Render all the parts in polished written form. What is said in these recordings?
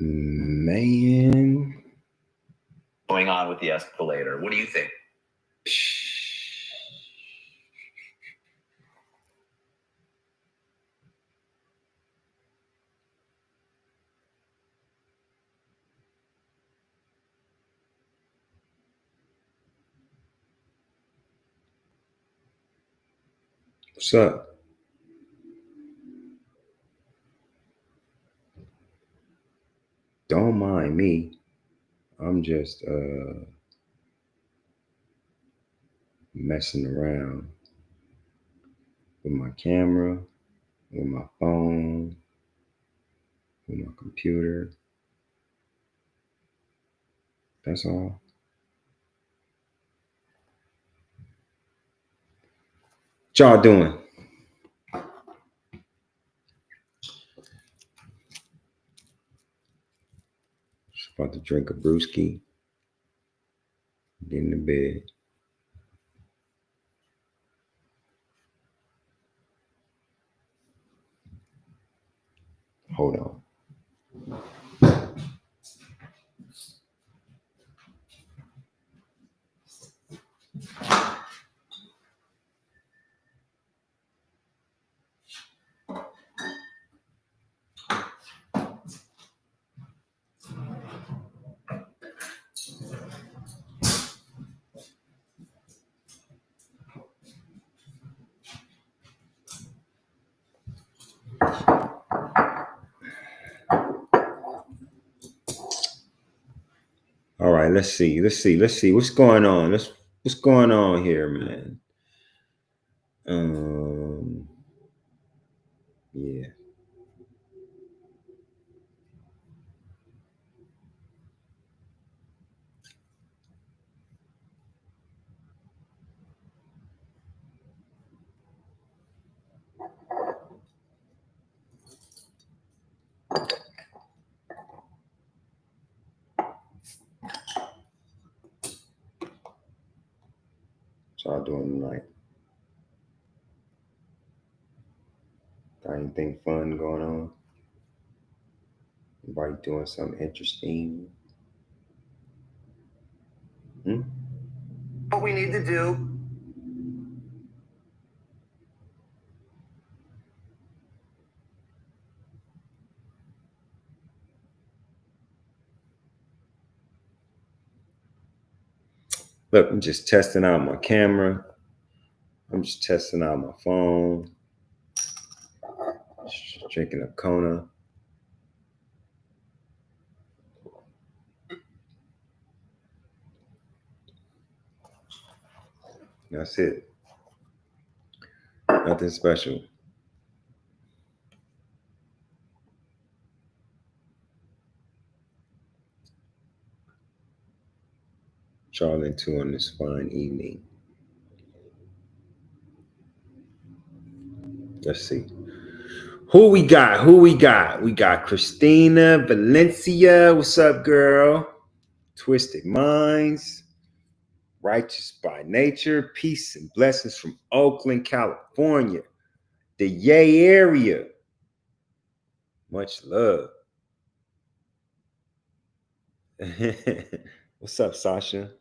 Man. Going on with the escalator. What do you think? What's up? Don't mind me. I'm just messing around with my camera, with my phone, with my computer. That's all. What y'all doing? Just about to drink a brewski. Get in the bed. Hold on. All right, let's see. What's going on? What's going on here, man? Yeah. What y'all doing tonight? Got anything fun going on? Anybody doing something interesting? What we need to do. Look, I'm just testing out my camera. I'm just testing out my phone. Just drinking a Kona. That's it. Nothing special. What y'all into on this fine evening? Let's see. Who we got? We got Christina Valencia. What's up, girl? Twisted Minds. Righteous by Nature. Peace and blessings from Oakland, California. The Yay area. Much love. What's up, Sasha?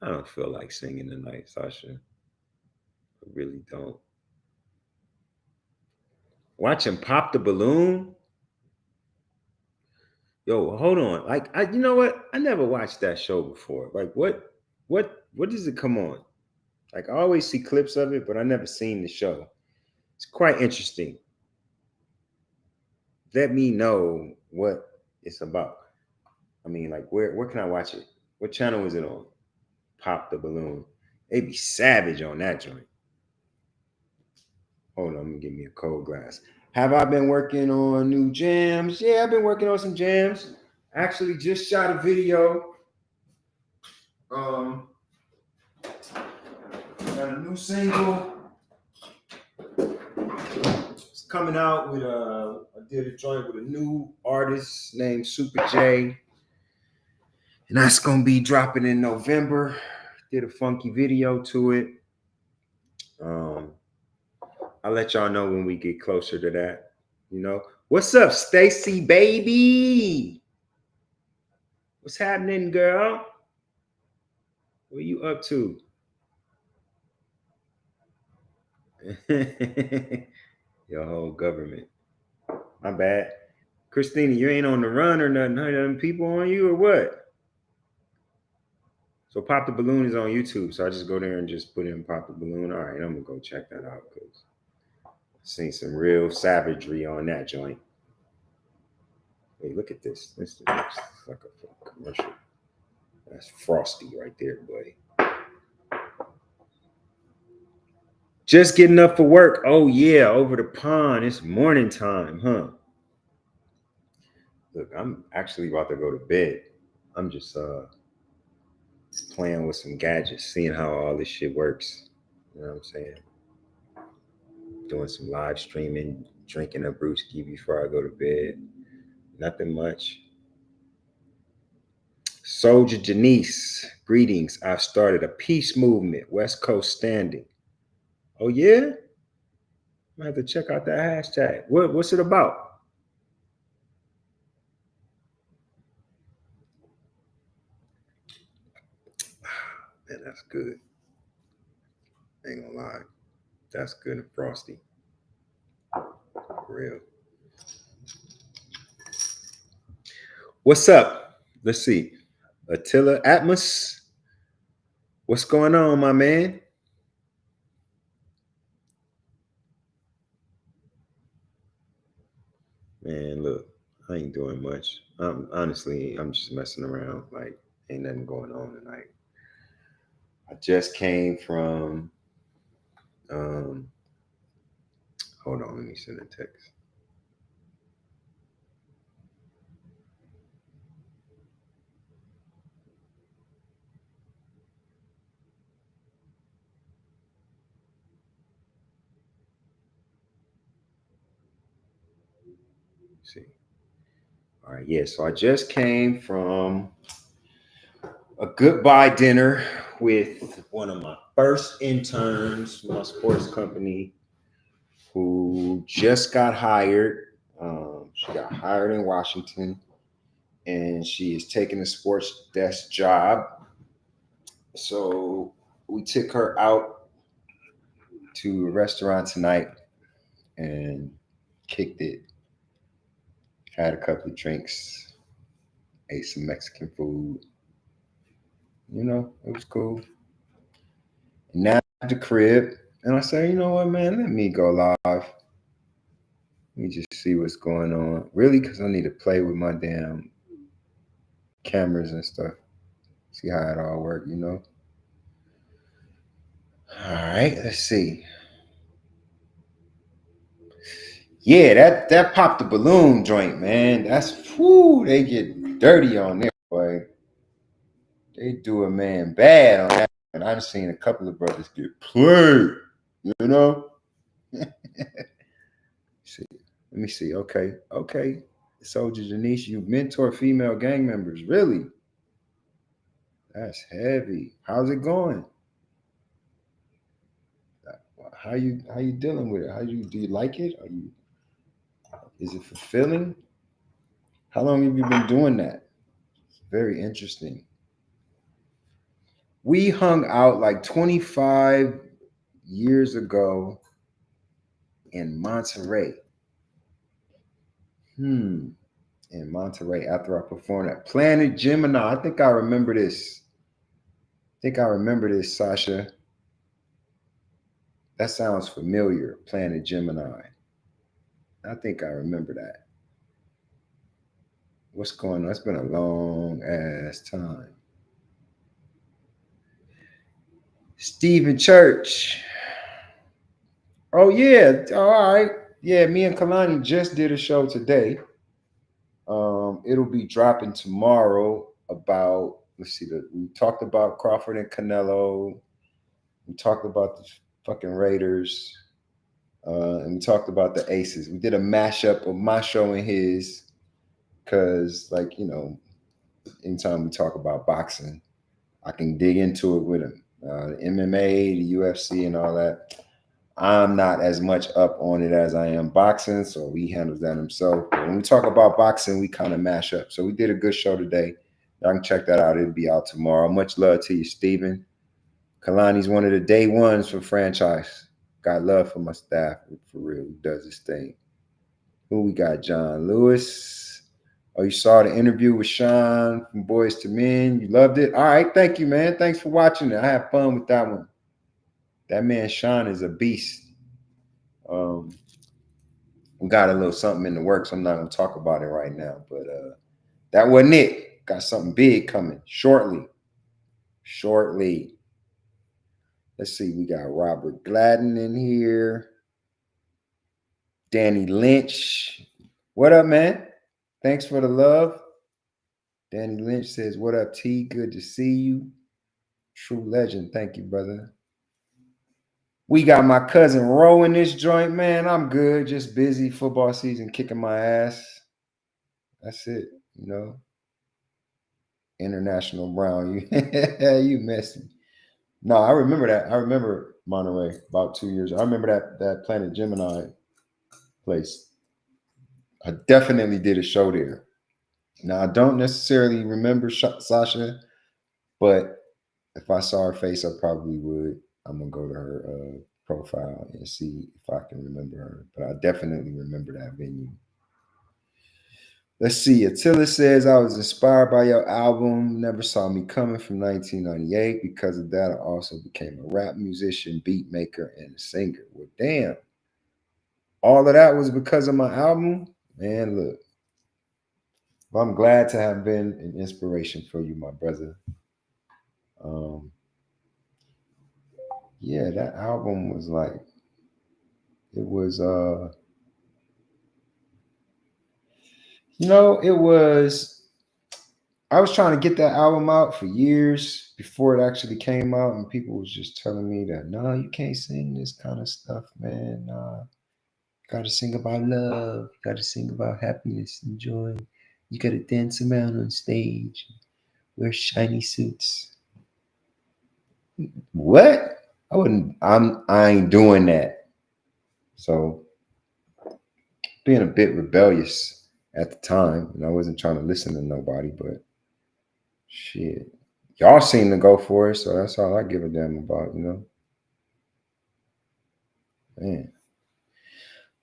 I don't feel like singing tonight, Sasha. I really don't. Watching Pop the Balloon? Yo, hold on. Like, you know what? I never watched that show before. Like, what does it come on? Like, I always see clips of it, but I never seen the show. It's quite interesting. Let me know what it's about. I mean, like, where can I watch it? What channel is it on? Pop the Balloon. They be savage on that joint. Hold on, I'm gonna give me a cold glass. Have I been working on new jams? Yeah, I've been working on some jams. Actually, just shot a video. Got a new single. It's coming out with I did a joint with a new artist named Super J. And that's gonna be dropping in November. Did a funky video to it. I'll let y'all know when we get closer to that. You know, what's up, Stacy, baby? What's happening, girl? What you up to? Your whole government. My bad. Christina, you ain't on the run or nothing. Huh? Them people on you or what? So Pop the Balloon is on YouTube. So I just go there and just put in Pop the Balloon. All right, I'm gonna go check that out because I seen some real savagery on that joint. Hey, look at this. This looks like a commercial. That's Frosty right there, buddy. Just getting up for work. Oh yeah, over the pond. It's morning time, huh? Look, I'm actually about to go to bed. I'm just playing with some gadgets, seeing how all this shit works. You know what I'm saying? Doing some live streaming, drinking a brewski before I go to bed. Nothing much. Soldier Janice, greetings. I've started a peace movement, West Coast Standing. Oh yeah? I have to check out that hashtag. What's it about? Man, that's good. Ain't gonna lie. That's good and frosty. For real. What's up? Let's see. Attila Atmos. What's going on, my man? Man, look, I ain't doing much. Honestly, I'm just messing around. Like, ain't nothing going on tonight. I just came from um hold on, let me send a text. Let's see. All right, yeah. So I just came from a goodbye dinner with one of my first interns from my sports company who just got hired. She got hired in Washington and she is taking a sports desk job. So we took her out to a restaurant tonight and kicked it. Had a couple of drinks, ate some Mexican food. You know, it was cool. And now at the crib, and I said, you know what, man, let me go live. Let me just see what's going on. Really, because I need to play with my damn cameras and stuff. See how it all works, you know? All right, let's see. Yeah, that popped the balloon joint, man. That's whoo, they get dirty on there, boy. They do a man bad on that. And I've seen a couple of brothers get played, you know? See, let me see. Okay, okay. Soldier Janice, you mentor female gang members. Really? That's heavy. How's it going? How you dealing with it? How do you like it? Is it fulfilling? How long have you been doing that? It's very interesting. We hung out like 25 years ago in Monterey. In Monterey after I performed at Planet Gemini. I think I remember this. Sasha. That sounds familiar. Planet Gemini. I think I remember that. What's going on? It's been a long ass time. Stephen Church. Oh yeah. All right. Yeah, me and Kalani just did a show today. It'll be dropping tomorrow about let's see we talked about Crawford and Canelo. We talked about the fucking Raiders. And we talked about the Aces. We did a mashup of my show and his because like, you know, anytime we talk about boxing, I can dig into it with him. The MMA, the UFC, and all that. I'm not as much up on it as I am boxing, so he handles that himself. But when we talk about boxing, we kind of mash up. So we did a good show today. Y'all can check that out. It'll be out tomorrow. Much love to you, Steven. Kalani's one of the day ones for franchise. Got love for my staff, for real. He does his thing. Who we got? John Lewis. Oh, you saw the interview with Sean from Boys to Men. You loved it? All right. Thank you, man. Thanks for watching it. I had fun with that one. That man, Sean, is a beast. We got a little something in the works. I'm not going to talk about it right now, but that wasn't it. Got something big coming shortly. Shortly. Let's see. We got Robert Gladden in here. Danny Lynch. What up, man? Thanks for the love. Danny Lynch says, what up, T? Good to see you. True legend. Thank you, brother. We got my cousin Ro in this joint, man. I'm good. Just busy. Football season kicking my ass. That's it, you know. International Brown. You messy. No, I remember that. I remember Monterey about 2 years. I remember that Planet Gemini place. I definitely did a show there. Now, I don't necessarily remember Sasha, but if I saw her face, I probably would. I'm going to go to her profile and see if I can remember her. But I definitely remember that venue. Let's see. Attila says, I was inspired by your album, Never Saw Me Coming from 1998. Because of that, I also became a rap musician, beat maker, and a singer. Well, damn. All of that was because of my album? Man, look. Well, I'm glad to have been an inspiration for you, my brother. Yeah, that album was like, it was, it was, I was trying to get that album out for years before it actually came out, and people was just telling me that, no, you can't sing this kind of stuff, man. Nah, you gotta sing about love. You gotta sing about happiness and joy. You gotta dance around on stage, wear shiny suits. What? I ain't doing that. So being a bit rebellious at the time, and I wasn't trying to listen to nobody, but shit. Y'all seem to go for it, so that's all I give a damn about, Man.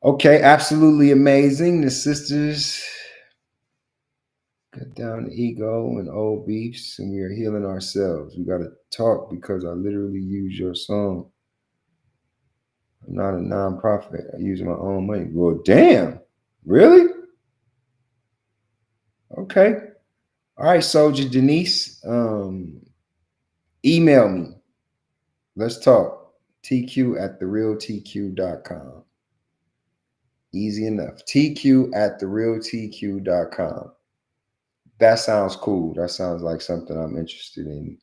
Okay, absolutely amazing. The sisters cut down the ego and old beefs, and we are healing ourselves. We got to talk because I literally use your song. I'm not a nonprofit. I use my own money. Well, damn. Really? Okay. All right, Soldier Denise. Email me. Let's talk. TQ at therealtq.com. Easy enough. TQ at therealtq.com. That sounds cool. That sounds like something I'm interested in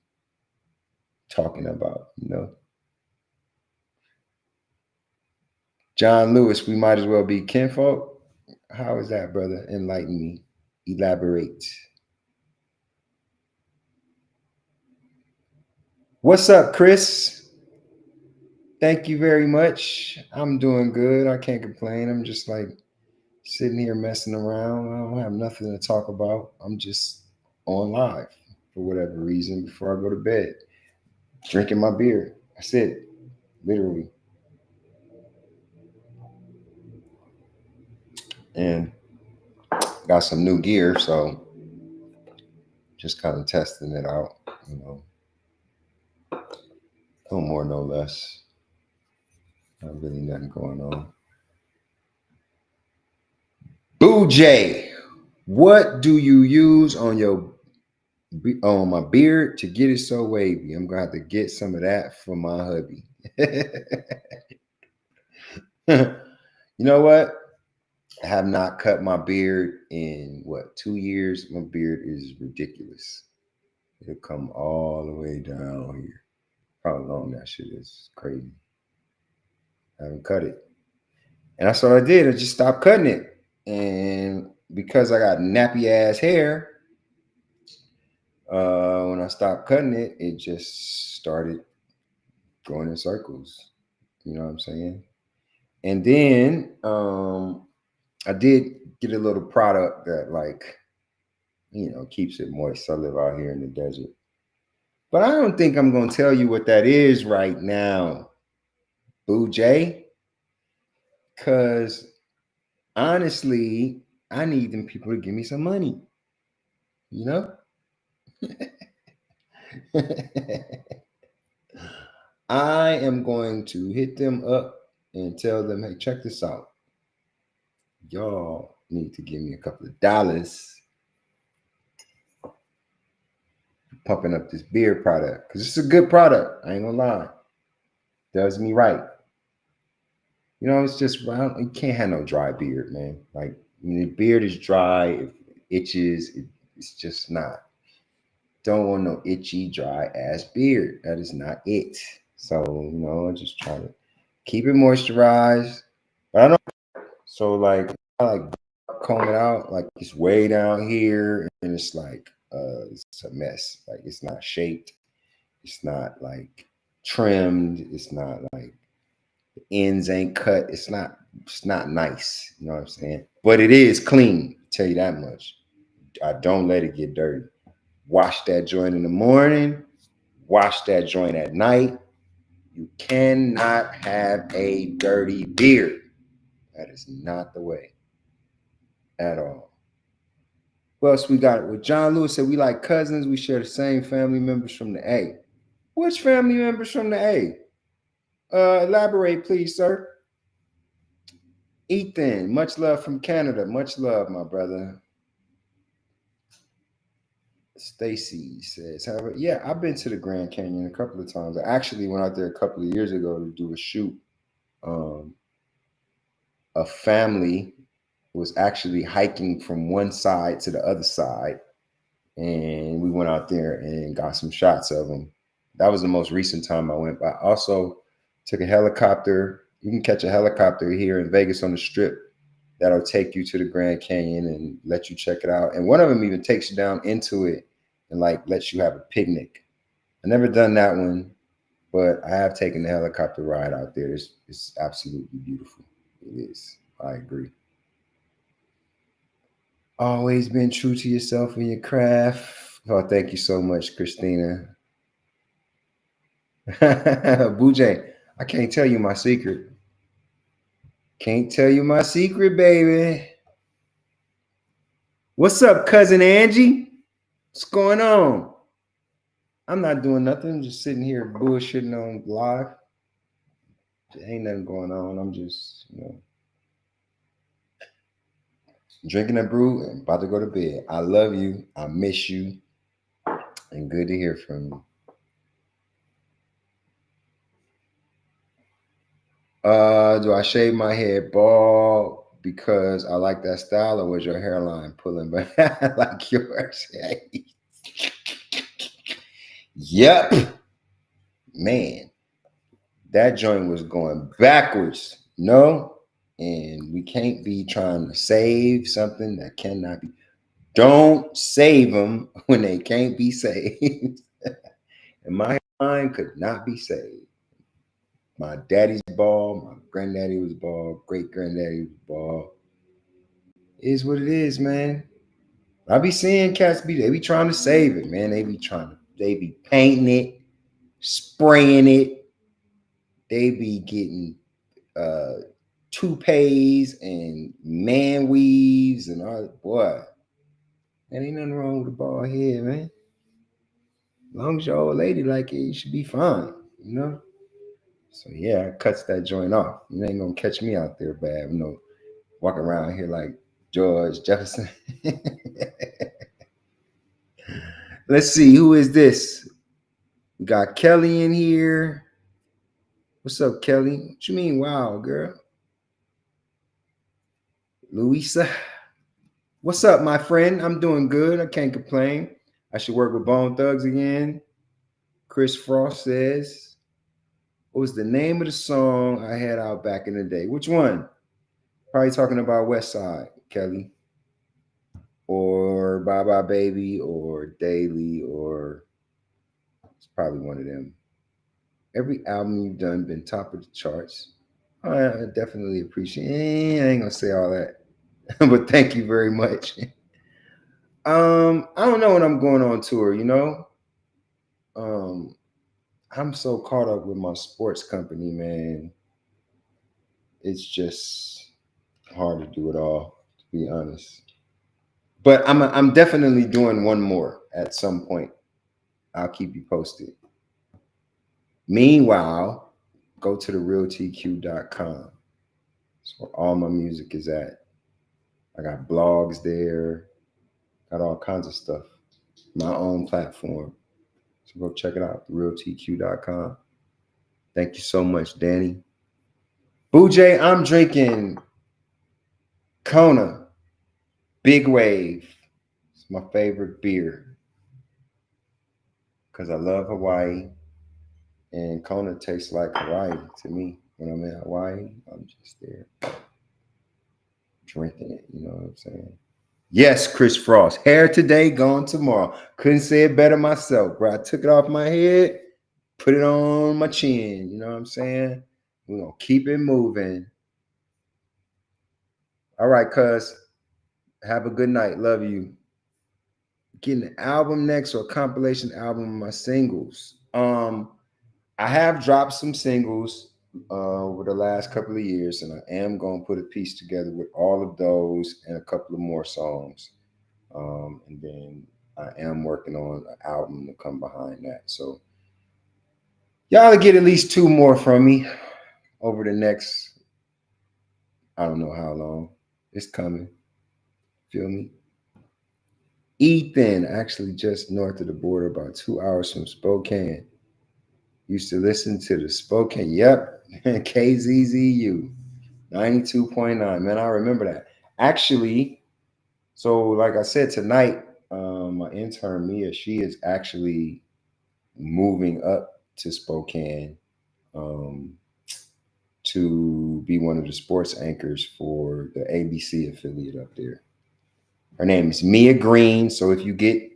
talking about, John Lewis, we might as well be kinfolk. How is that, brother? Enlighten me. Elaborate. What's up, Chris? Thank you very much. I'm doing good. I can't complain. I'm just like sitting here messing around. I don't have nothing to talk about. I'm just on live for whatever reason before I go to bed, drinking my beer. That's it, literally. And got some new gear, so just kind of testing it out, no more, no less. Not really nothing going on. Boo J, what do you use on my beard to get it so wavy? I'm gonna have to get some of that for my hubby. You know what? I have not cut my beard in 2 years. My beard is ridiculous. It'll come all the way down here. How long that shit is crazy. I haven't cut it. And that's what I did. I just stopped cutting it. And because I got nappy ass hair, when I stopped cutting it, it just started going in circles. You know what I'm saying? And then I did get a little product that like, keeps it moist. I live out here in the desert. But I don't think I'm gonna tell you what that is right now, Boo J. Cause honestly, I need them people to give me some money. You know? I am going to hit them up and tell them, hey, check this out. Y'all need to give me a couple of dollars pumping up this beard product. Because it's a good product. I ain't gonna lie. Does me right. It's just, you can't have no dry beard, man. Like, when the beard is dry, it itches, it's just not. Don't want no itchy, dry ass beard. That is not it. So, I just try to keep it moisturized. But I know, so like, I like comb it out, like it's way down here, and it's like, it's a mess. Like, it's not shaped. It's not like trimmed. It's not like the ends ain't cut. It's not nice. You know what I'm saying? But it is clean. I'll tell you that much. I don't let it get dirty. Wash that joint in the morning. Wash that joint at night. You cannot have a dirty beard. That is not the way at all. What else we got? Well, John Lewis said we like cousins. We share the same family members from the A. Which family members from the A? Elaborate, please, sir. Ethan, much love from Canada. Much love, my brother. Stacy says, however, yeah, I've been to the Grand Canyon a couple of times. I actually went out there a couple of years ago to do a shoot. A family was actually hiking from one side to the other side, and we went out there and got some shots of them. That was the most recent time I went. But I also took a helicopter. You can catch a helicopter here in Vegas on the Strip that'll take you to the Grand Canyon and let you check it out. And one of them even takes you down into it and like lets you have a picnic. I never done that one, but I have taken the helicopter ride out there. It's absolutely beautiful. It is. I agree. Always been true to yourself and your craft. Oh, thank you so much, Christina. Bujay, I can't tell you my secret. Can't tell you my secret, baby. What's up, cousin Angie? What's going on? I'm not doing nothing. I'm just sitting here bullshitting on live. There ain't nothing going on. I'm just, drinking a brew and about to go to bed. I love you. I miss you. And good to hear from you. Do I shave my head bald because I like that style, or was your hairline pulling back like yours? Yep. Man, that joint was going backwards. No, and we can't be trying to save something that cannot be. Don't save them when they can't be saved. And my hairline could not be saved. My daddy's bald, my granddaddy was bald, great granddaddy was bald. It is what it is, man. I be seeing cats they be trying to save it, man. They be painting it, spraying it. They be getting toupees and man weaves and all. Boy, there ain't nothing wrong with a bald head, man. As long as your old lady like it, you should be fine, So yeah, I cuts that joint off. You ain't gonna catch me out there bad, walking around here like George Jefferson. Let's see, who is this? We got Kelly in here. What's up, Kelly? What you mean, wow, girl? Louisa. What's up, my friend? I'm doing good. I can't complain. I should work with Bone Thugs again. Chris Frost says, what was the name of the song I had out back in the day? Which one? Probably talking about West Side, Kelly. Or Bye Bye Baby or Daily, or it's probably one of them. Every album you've done been top of the charts. I definitely appreciate. I ain't gonna say all that, but thank you very much. I don't know when I'm going on tour. Um, I'm so caught up with my sports company, man. It's just hard to do it all, to be honest. But I'm definitely doing one more at some point. I'll keep you posted. Meanwhile, go to therealtq.com. That's where all my music is at. I got blogs there, got all kinds of stuff. My own platform. So go check it out, therealtq.com. Thank you so much, Danny. Boo J, I'm drinking Kona Big Wave. It's my favorite beer because I love Hawaii. And Kona tastes like Hawaii to me. When I'm in Hawaii, I'm just there drinking it. You know what I'm saying? Yes, Chris Frost. Hair today, gone tomorrow. Couldn't say it better myself, bro. I took it off my head, put it on my chin. You know what I'm saying? We're going to keep it moving. All right, cuz. Have a good night. Love you. Getting an album next or a compilation album of my singles. I have dropped some singles over the last couple of years, and I am going to put a piece together with all of those and a couple of more songs. And then I am working on an album to come behind that. So y'all will get at least 2 more from me over the next, I don't know how long. It's coming. Feel me? Ethan, actually just north of the border, about 2 hours from Spokane. Used to listen to the Spokane. Yep. KZZU 92.9. Man, I remember that. Actually, so like I said, tonight, my intern Mia, she is actually moving up to Spokane um, to be one of the sports anchors for the ABC affiliate up there. Her name is Mia Green. So if you get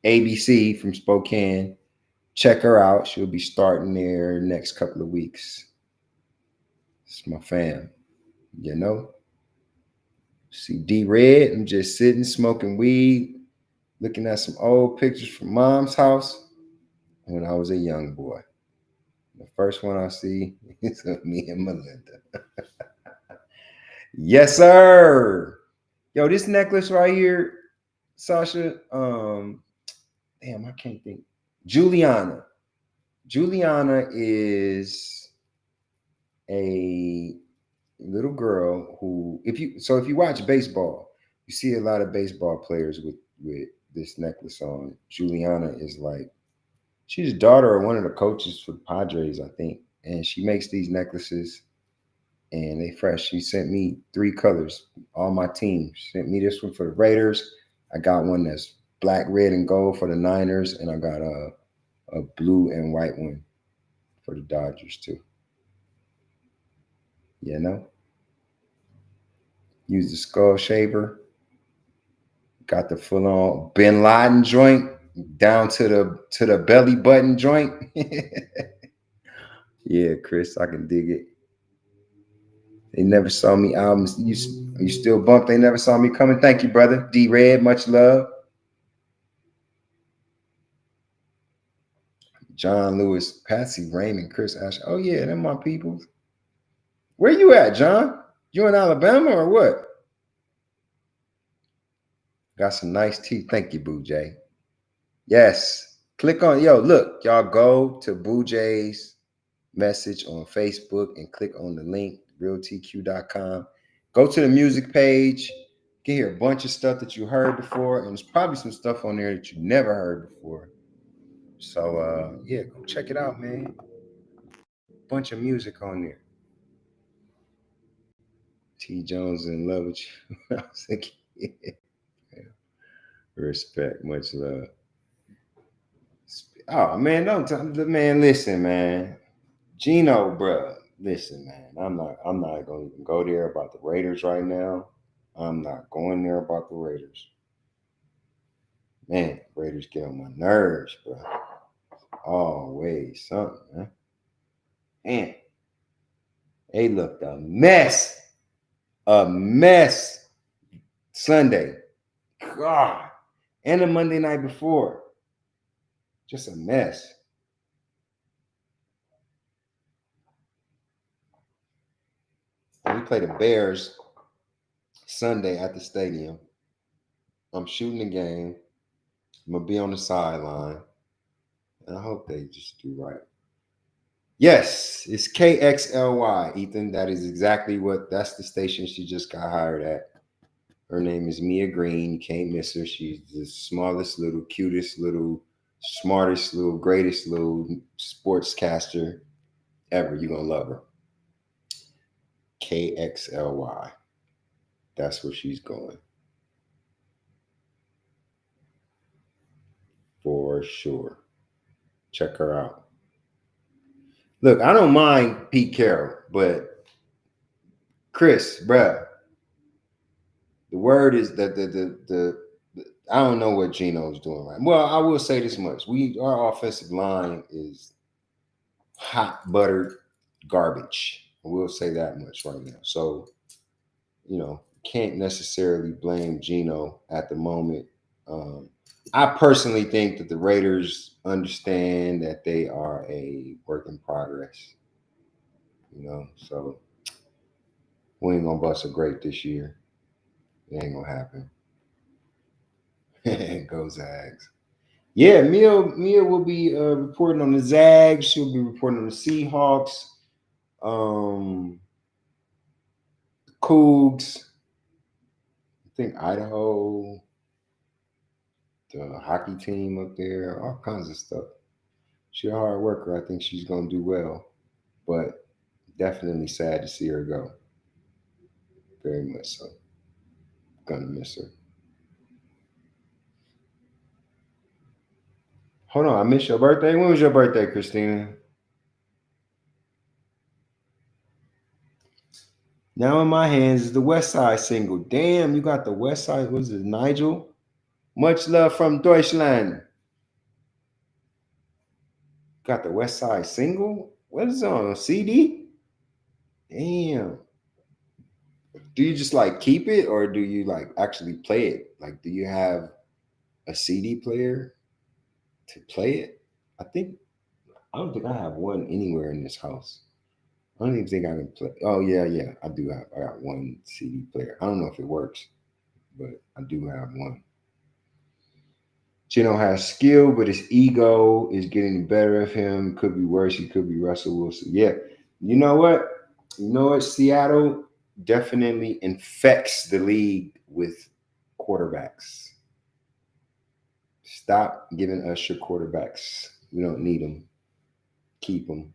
ABC from Spokane, check her out. She'll be starting there next couple of weeks. It's my fam, you know. See D Red, I'm just sitting smoking weed, looking at some old pictures from mom's house when I was a young boy. The first one I see is of me and Melinda. Yes, sir. Yo, this necklace right here, Sasha. Damn, I can't think. Juliana. Juliana is a little girl who, if you watch baseball, you see a lot of baseball players with this necklace on. Juliana is like, she's the daughter of one of the coaches for the Padres, I think, and she makes these necklaces, and they fresh. She sent me 3 colors, all my teams. She sent me this one for the Raiders. I got one that's black, red, and gold for the Niners, and I got a blue and white one for the Dodgers too. You know, use the skull shaver. Got the full on Bin Laden joint down to the belly button joint. Yeah, Chris, I can dig it. They never saw me albums. You still bump. They never saw me coming. Thank you, brother. D Red, much love. John Lewis, Patsy Raymond, Chris Ash. Oh yeah, them my peoples. Where you at, John? You in Alabama or what? Got some nice tea. Thank you, Boo J. Yes. Click on, look, y'all go to Boo J's message on Facebook and click on the link, realtq.com. Go to the music page. You can hear a bunch of stuff that you heard before, and there's probably some stuff on there that you never heard before. So yeah, go check it out, man. Bunch of music on there. T. Jones in love with you. I was thinking, yeah. Respect, much love. Oh man, man. Listen, man. Gino, bro. Listen, man. I'm not gonna even go there about the Raiders right now. I'm not going there about the Raiders. Man, Raiders get on my nerves, bro. always something, man. Man, they looked a mess. A mess Sunday. God. And the Monday night before. Just a mess. We played the Bears Sunday at the stadium. I'm shooting the game. I'm going to be on the sideline. And I hope they just do right. Yes, it's KXLY, Ethan. That is exactly that's the station she just got hired at. Her name is Mia Green. You can't miss her. She's the smallest, little, cutest, little, smartest, little, greatest little sportscaster ever. You're going to love her. KXLY. That's where she's going. For sure. Check her out. Look, I don't mind Pete Carroll, but Chris, bruh, the word is that the I don't know what Geno's doing right. Well, I will say this much: our offensive line is hot buttered garbage. I will say that much right now. So, can't necessarily blame Geno at the moment. I personally think that the Raiders understand that they are a work in progress. So we ain't gonna bust a grape this year. It ain't gonna happen. Go Zags. Yeah, Mia will be reporting on the Zags. She'll be reporting on the Seahawks, Cougs. I think Idaho, the hockey team up there, all kinds of stuff. She's a hard worker. I think she's gonna do well, but definitely sad to see her go. Very much so. Gonna miss her. Hold on, I missed your birthday. When was your birthday, Christina? Now in my hands is the West Side single. Damn, you got the West Side. What is it, Nigel? Much love from Deutschland. Got the West Side single? What is it on a CD? Damn. Do you just like keep it or do you like actually play it? Like, do you have a CD player to play it? I don't think I have one anywhere in this house. I don't even think I can play. Oh yeah, I do have. I got one CD player. I don't know if it works, but I do have one. Geno has skill, but his ego is getting the better of him. Could be worse. He could be Russell Wilson. Yeah. You know what? Seattle definitely infects the league with quarterbacks. Stop giving us your quarterbacks. We don't need them. Keep them.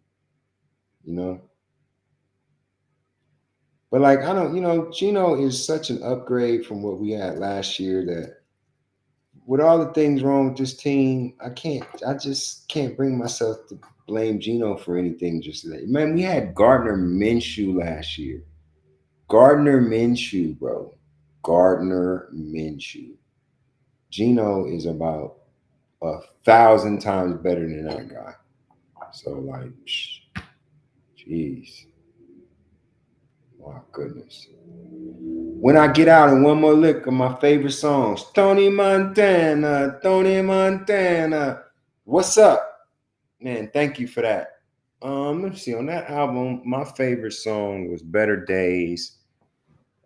But like, I don't, Geno is such an upgrade from what we had last year that with all the things wrong with this team, I just can't bring myself to blame Geno for anything just today. Man, we had Gardner Minshew last year. Gardner Minshew, bro. Gardner Minshew. Geno is about 1,000 times better than that guy. So, like, jeez. My goodness. When I get out and one more lick of my favorite songs, Tony Montana. What's up? Man, thank you for that. Let me see. On that album, my favorite song was Better Days.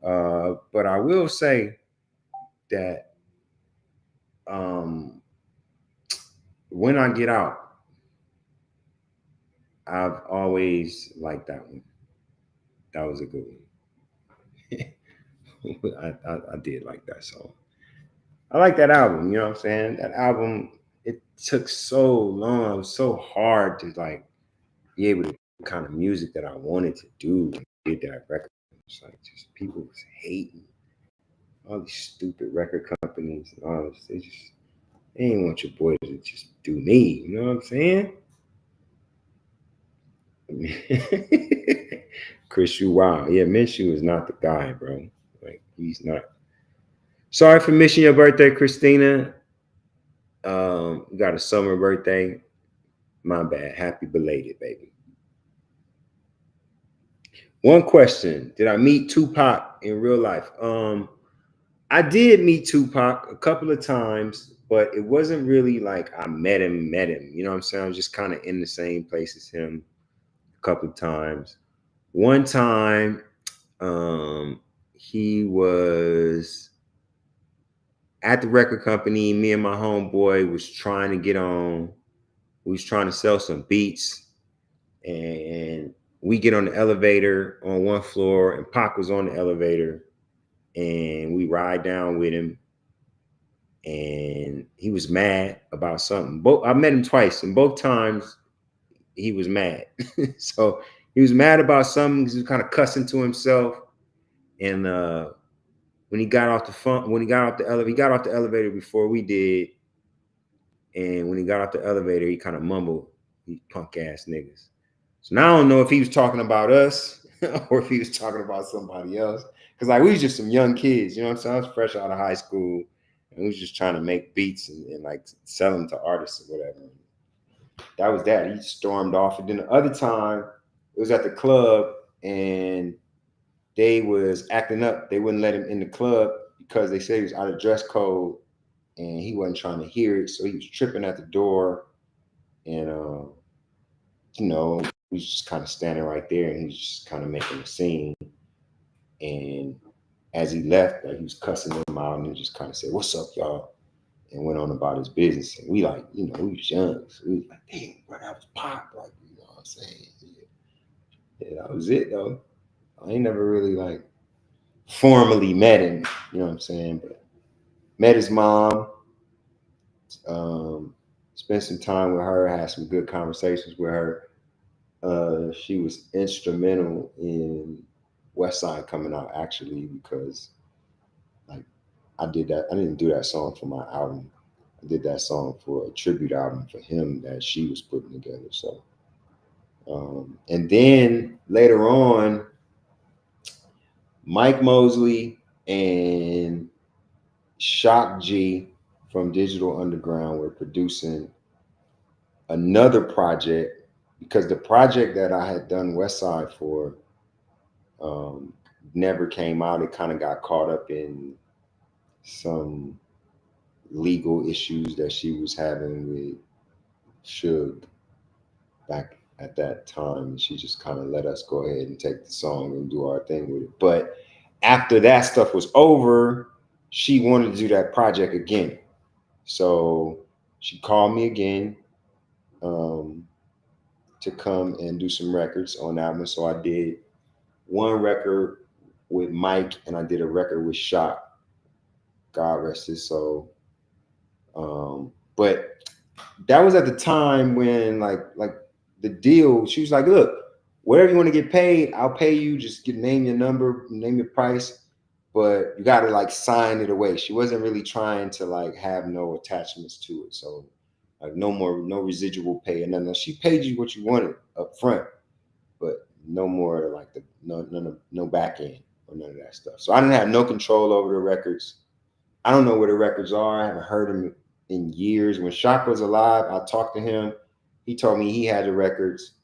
But I will say that When I Get Out, I've always liked that one. That was a good one. I did like that song. I like that album, you know what I'm saying? That album, it took so long. It was so hard to like be able to do the kind of music that I wanted to do when I did that record. It's like just people was hating. All these stupid record companies and all this. They didn't want your boy to just do me. You know what I'm saying? Chris, wow. Yeah, Minshew is not the guy, bro. Like, he's not. Sorry for missing your birthday, Christina. You got a summer birthday. My bad. Happy belated, baby. One question: did I meet Tupac in real life? I did meet Tupac a couple of times, but it wasn't really like I met him. You know what I'm saying? I was just kind of in the same place as him a couple of times. One time, he was at the record company. Me and my homeboy was trying to get on. We was trying to sell some beats, and we get on the elevator on one floor, and Pac was on the elevator, and we ride down with him, and he was mad about something. Both I met him twice, and both times he was mad. So he was mad about something. He was kind of cussing to himself, and when he got off the phone, when he got off the elevator, he got off the elevator before we did, and when he got off the elevator, he kind of mumbled, "These punk ass niggas." So now I don't know if he was talking about us or if he was talking about somebody else. Cause like we was just some young kids, you know what I'm saying? I was fresh out of high school and we was just trying to make beats and like sell them to artists or whatever. That was that. He stormed off. And then the other time, it was at the club and they was acting up. They wouldn't let him in the club because they said he was out of dress code and he wasn't trying to hear it. So he was tripping at the door and you know, we was just kind of standing right there and he was just kind of making a scene. And as he left, like he was cussing them out and he just kind of said, "What's up, y'all?" And went on about his business. And we like, you know, we was young. So we was like, "Damn, bro, that was Pop." Like, you know what I'm saying? Yeah, that was it though. I ain't never really like formally met him, you know what I'm saying? But met his mom, um, spent some time with her, had some good conversations with her. She was instrumental in West Side coming out actually because like I did that. I didn't do that song for my album. I did that song for a tribute album for him that she was putting together. So, and then later on, Mike Mosley and Shock G from Digital Underground were producing another project because the project that I had done West Side for um, never came out. It kind of got caught up in some legal issues that she was having with Suge back at that time. She just kind of let us go ahead and take the song and do our thing with it. But after that stuff was over, she wanted to do that project again. So she called me again um, to come and do some records on that one. So I did one record with Mike and I did a record with Shock. God rest his soul. But that was at the time when like the deal, she was like, "Look, whatever you want to get paid, I'll pay you. Just name your number, name your price, but you got to like sign it away." She wasn't really trying to like have no attachments to it. So like no residual pay and nothing. She paid you what you wanted up front, but no more like the no back end or none of that stuff. So I didn't have no control over the records. I don't know where the records are. I haven't heard them in years. When Shock was alive, I talked to him. He told me he had the records,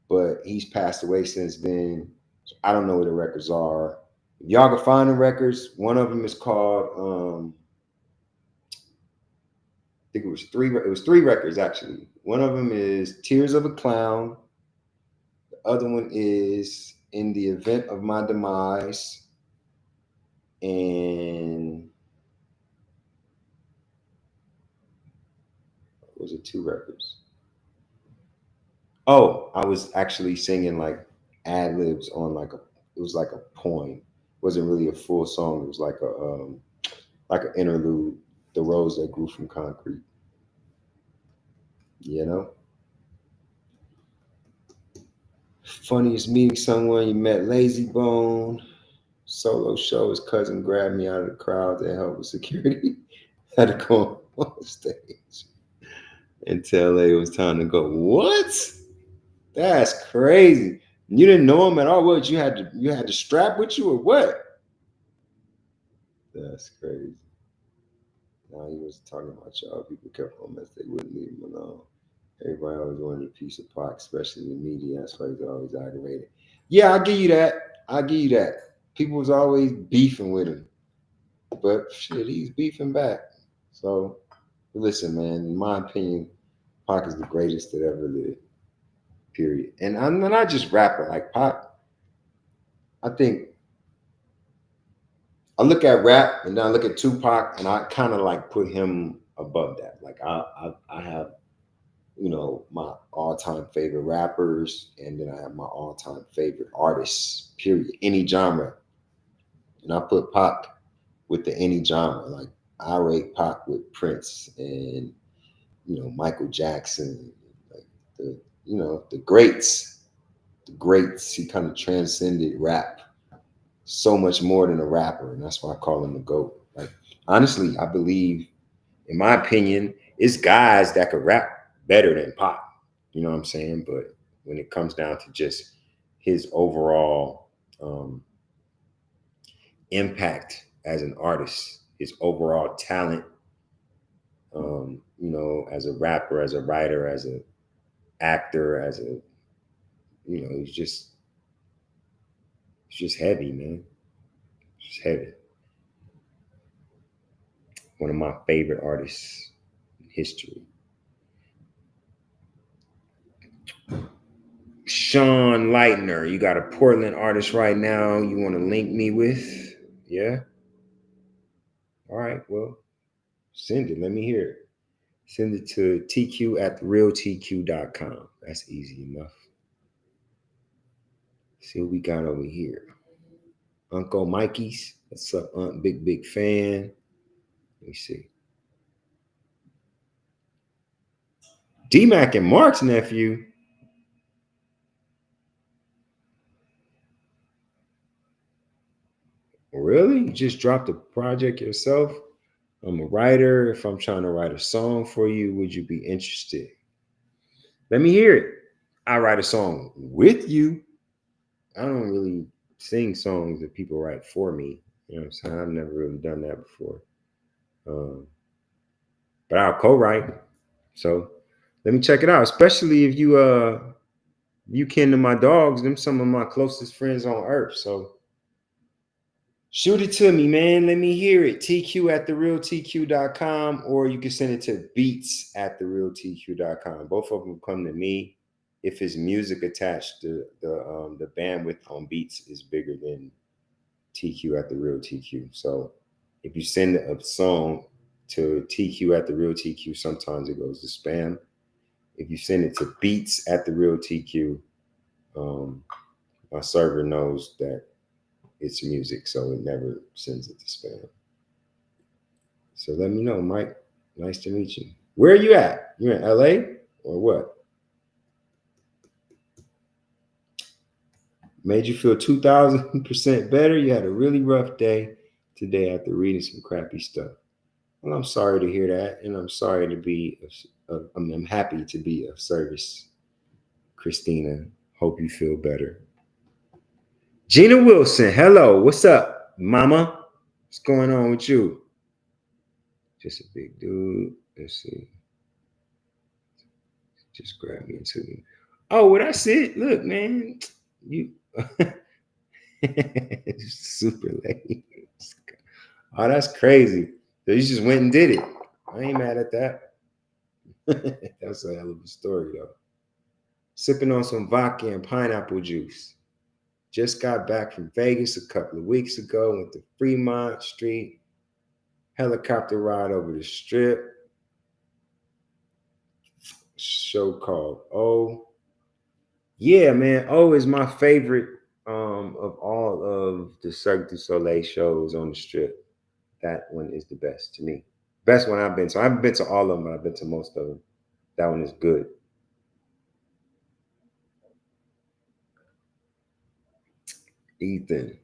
but he's passed away since then. So I don't know where the records are. If y'all can find the records, one of them is called I think it was three. It was three records actually. One of them is "Tears of a Clown." The other one is "In the Event of My Demise," and was it two records? Oh, I was actually singing like ad libs on like a. It was like a poem. It wasn't really a full song. It was like an interlude. The rose that grew from concrete. You know. Funniest meeting someone you met. Lazy Bone. Solo show. His cousin grabbed me out of the crowd to help with security. Had to go on stage and tell it was time to go. What? That's crazy. You didn't know him at all. What you had to strap with you or what? That's crazy. Now he was talking about y'all. People kept on mess. They wouldn't leave him alone. Everybody always wanted a piece of Pac, especially the media. That's why he's always aggravated. Yeah, I give you that. I give you that. People was always beefing with him, but shit, he's beefing back. So listen, man. In my opinion, Pac is the greatest that ever lived. Period. And I'm not just rapper like Pac. I think I look at rap and then I look at Tupac and I kind of like put him above that. Like I have my all-time favorite rappers, and then I have my all-time favorite artists, period. Any genre. And I put Pac with the any genre. Like I rate Pac with Prince and Michael Jackson, like the greats. The greats. He kind of transcended rap so much more than a rapper, and that's why I call him the GOAT. Like honestly, I believe, in my opinion, it's guys that could rap better than Pac. You know what I'm saying? But when it comes down to just his overall impact as an artist, his overall talent, as a rapper, as a writer, as a actor, as a, it's just heavy, man. It's just heavy. One of my favorite artists in history. Sean Lightner, you got a Portland artist right now you want to link me with? Yeah? All right, well, send it. Let me hear it. Send it to tq@therealtq.com. That's easy enough. See what we got over here. Uncle Mikey's. What's up, Aunt? Big fan. Let me see. D-Mac and Mark's nephew. Really? You just dropped a project yourself? I'm a writer. If I'm trying to write a song for you, would you be interested? Let me hear it. I write a song with you. I don't really sing songs that people write for me. You know what I'm saying? I've never really done that before. But I'll co-write. So let me check it out. Especially if you kin to my dogs, them some of my closest friends on earth. So shoot it to me, man. Let me hear it. tq@therealtq.com, or you can send it to beats@therealtq.com. Both of them come to me. If it's music attached, the bandwidth on Beats is bigger than tq@therealtq. So if you send a song to tq@therealtq, sometimes it goes to spam. If you send it to beats@therealtq, my server knows that it's music, so it never sends it to spam. So let me know, Mike. Nice to meet you. Where are you at? You in LA or what? Made you feel 2,000% better? You had a really rough day today after reading some crappy stuff. Well, I'm sorry to hear that, and I'm sorry to be. I'm happy to be of service, Christina. Hope you feel better. Gina Wilson, hello. What's up, Mama? What's going on with you? Just a big dude. Let's see. Just grab me into me. Oh, well, that's it. Look, man, you super late. Oh, that's crazy. So you just went and did it. I ain't mad at that. That's a hell of a story, though. Sipping on some vodka and pineapple juice. Just got back from Vegas a couple of weeks ago. Went to Fremont Street. Helicopter ride over the Strip. Show called O. Yeah, man. O is my favorite of all of the Cirque du Soleil shows on the Strip. That one is the best to me. Best one I've been to. I haven't been to all of them, but I've been to most of them. That one is good. Ethan.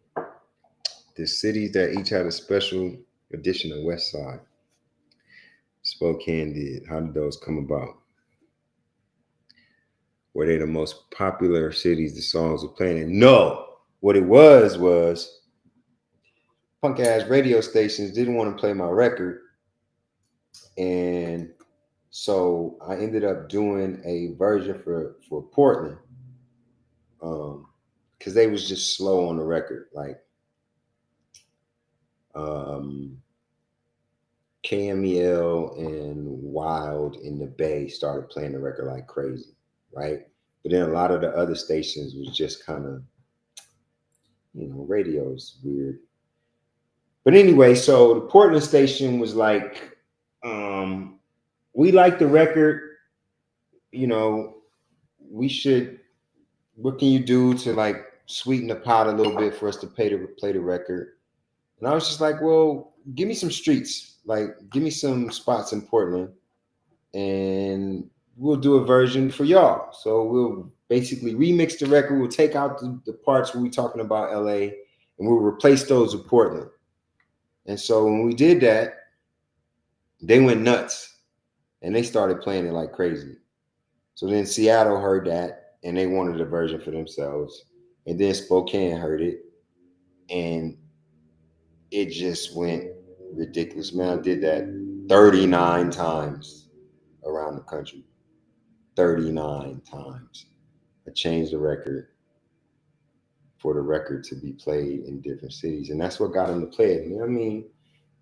The cities that each had a special edition of West Side. Spokane did. How did those come about? Were they the most popular cities the songs were playing in? No. What it was punk ass radio stations didn't want to play my record. And So I ended up doing a version for Portland, because they was just slow on the record. Like um, KMEL and Wild in the Bay started playing the record like crazy, right? But then a lot of the other stations was just kind of, radio's weird. But anyway, so the Portland station was like, we like the record, you know, we should, what can you do to like sweeten the pot a little bit for us to play the record? And I was just like, well, give me some streets, like give me some spots in Portland, and we'll do a version for y'all. So we'll basically remix the record. We'll take out the parts where we're talking about LA, and we'll replace those with Portland. And so when we did that, they went nuts and they started playing it like crazy. So then Seattle heard that and they wanted a version for themselves. And then Spokane heard it and it just went ridiculous. Man, I did that 39 times around the country. 39 times. I changed the record for the record to be played in different cities. And that's what got them to play it. You know what I mean?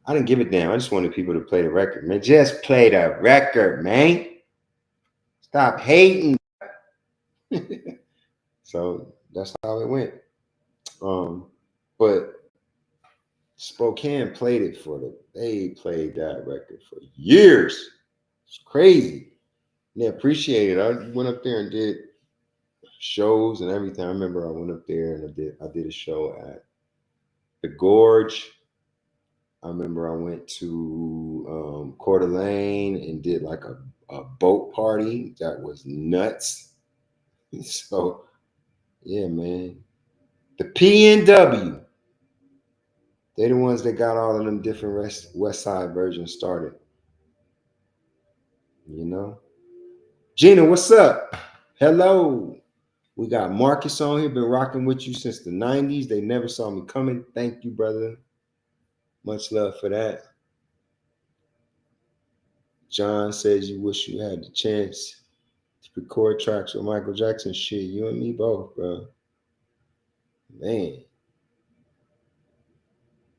I didn't give a damn. I just wanted people to play the record. Man, just play the record, man. Stop hating. So that's how it went. But Spokane played it they played that record for years. It's crazy. And they appreciated it. I went up there and did shows and everything. I remember I went up there and I did a show at the Gorge. I remember I went to Coeur d'Alene and did like a boat party that was nuts. So yeah, man. The PNW. They're the ones that got all of them different West Side versions started. You know? Gina, what's up? Hello. We got Marcus on here, been rocking with you since the 90s. They never saw me coming. Thank you, brother. Much love for that. John says you wish you had the chance to record tracks with Michael Jackson. Shit, you and me both, bro. Man.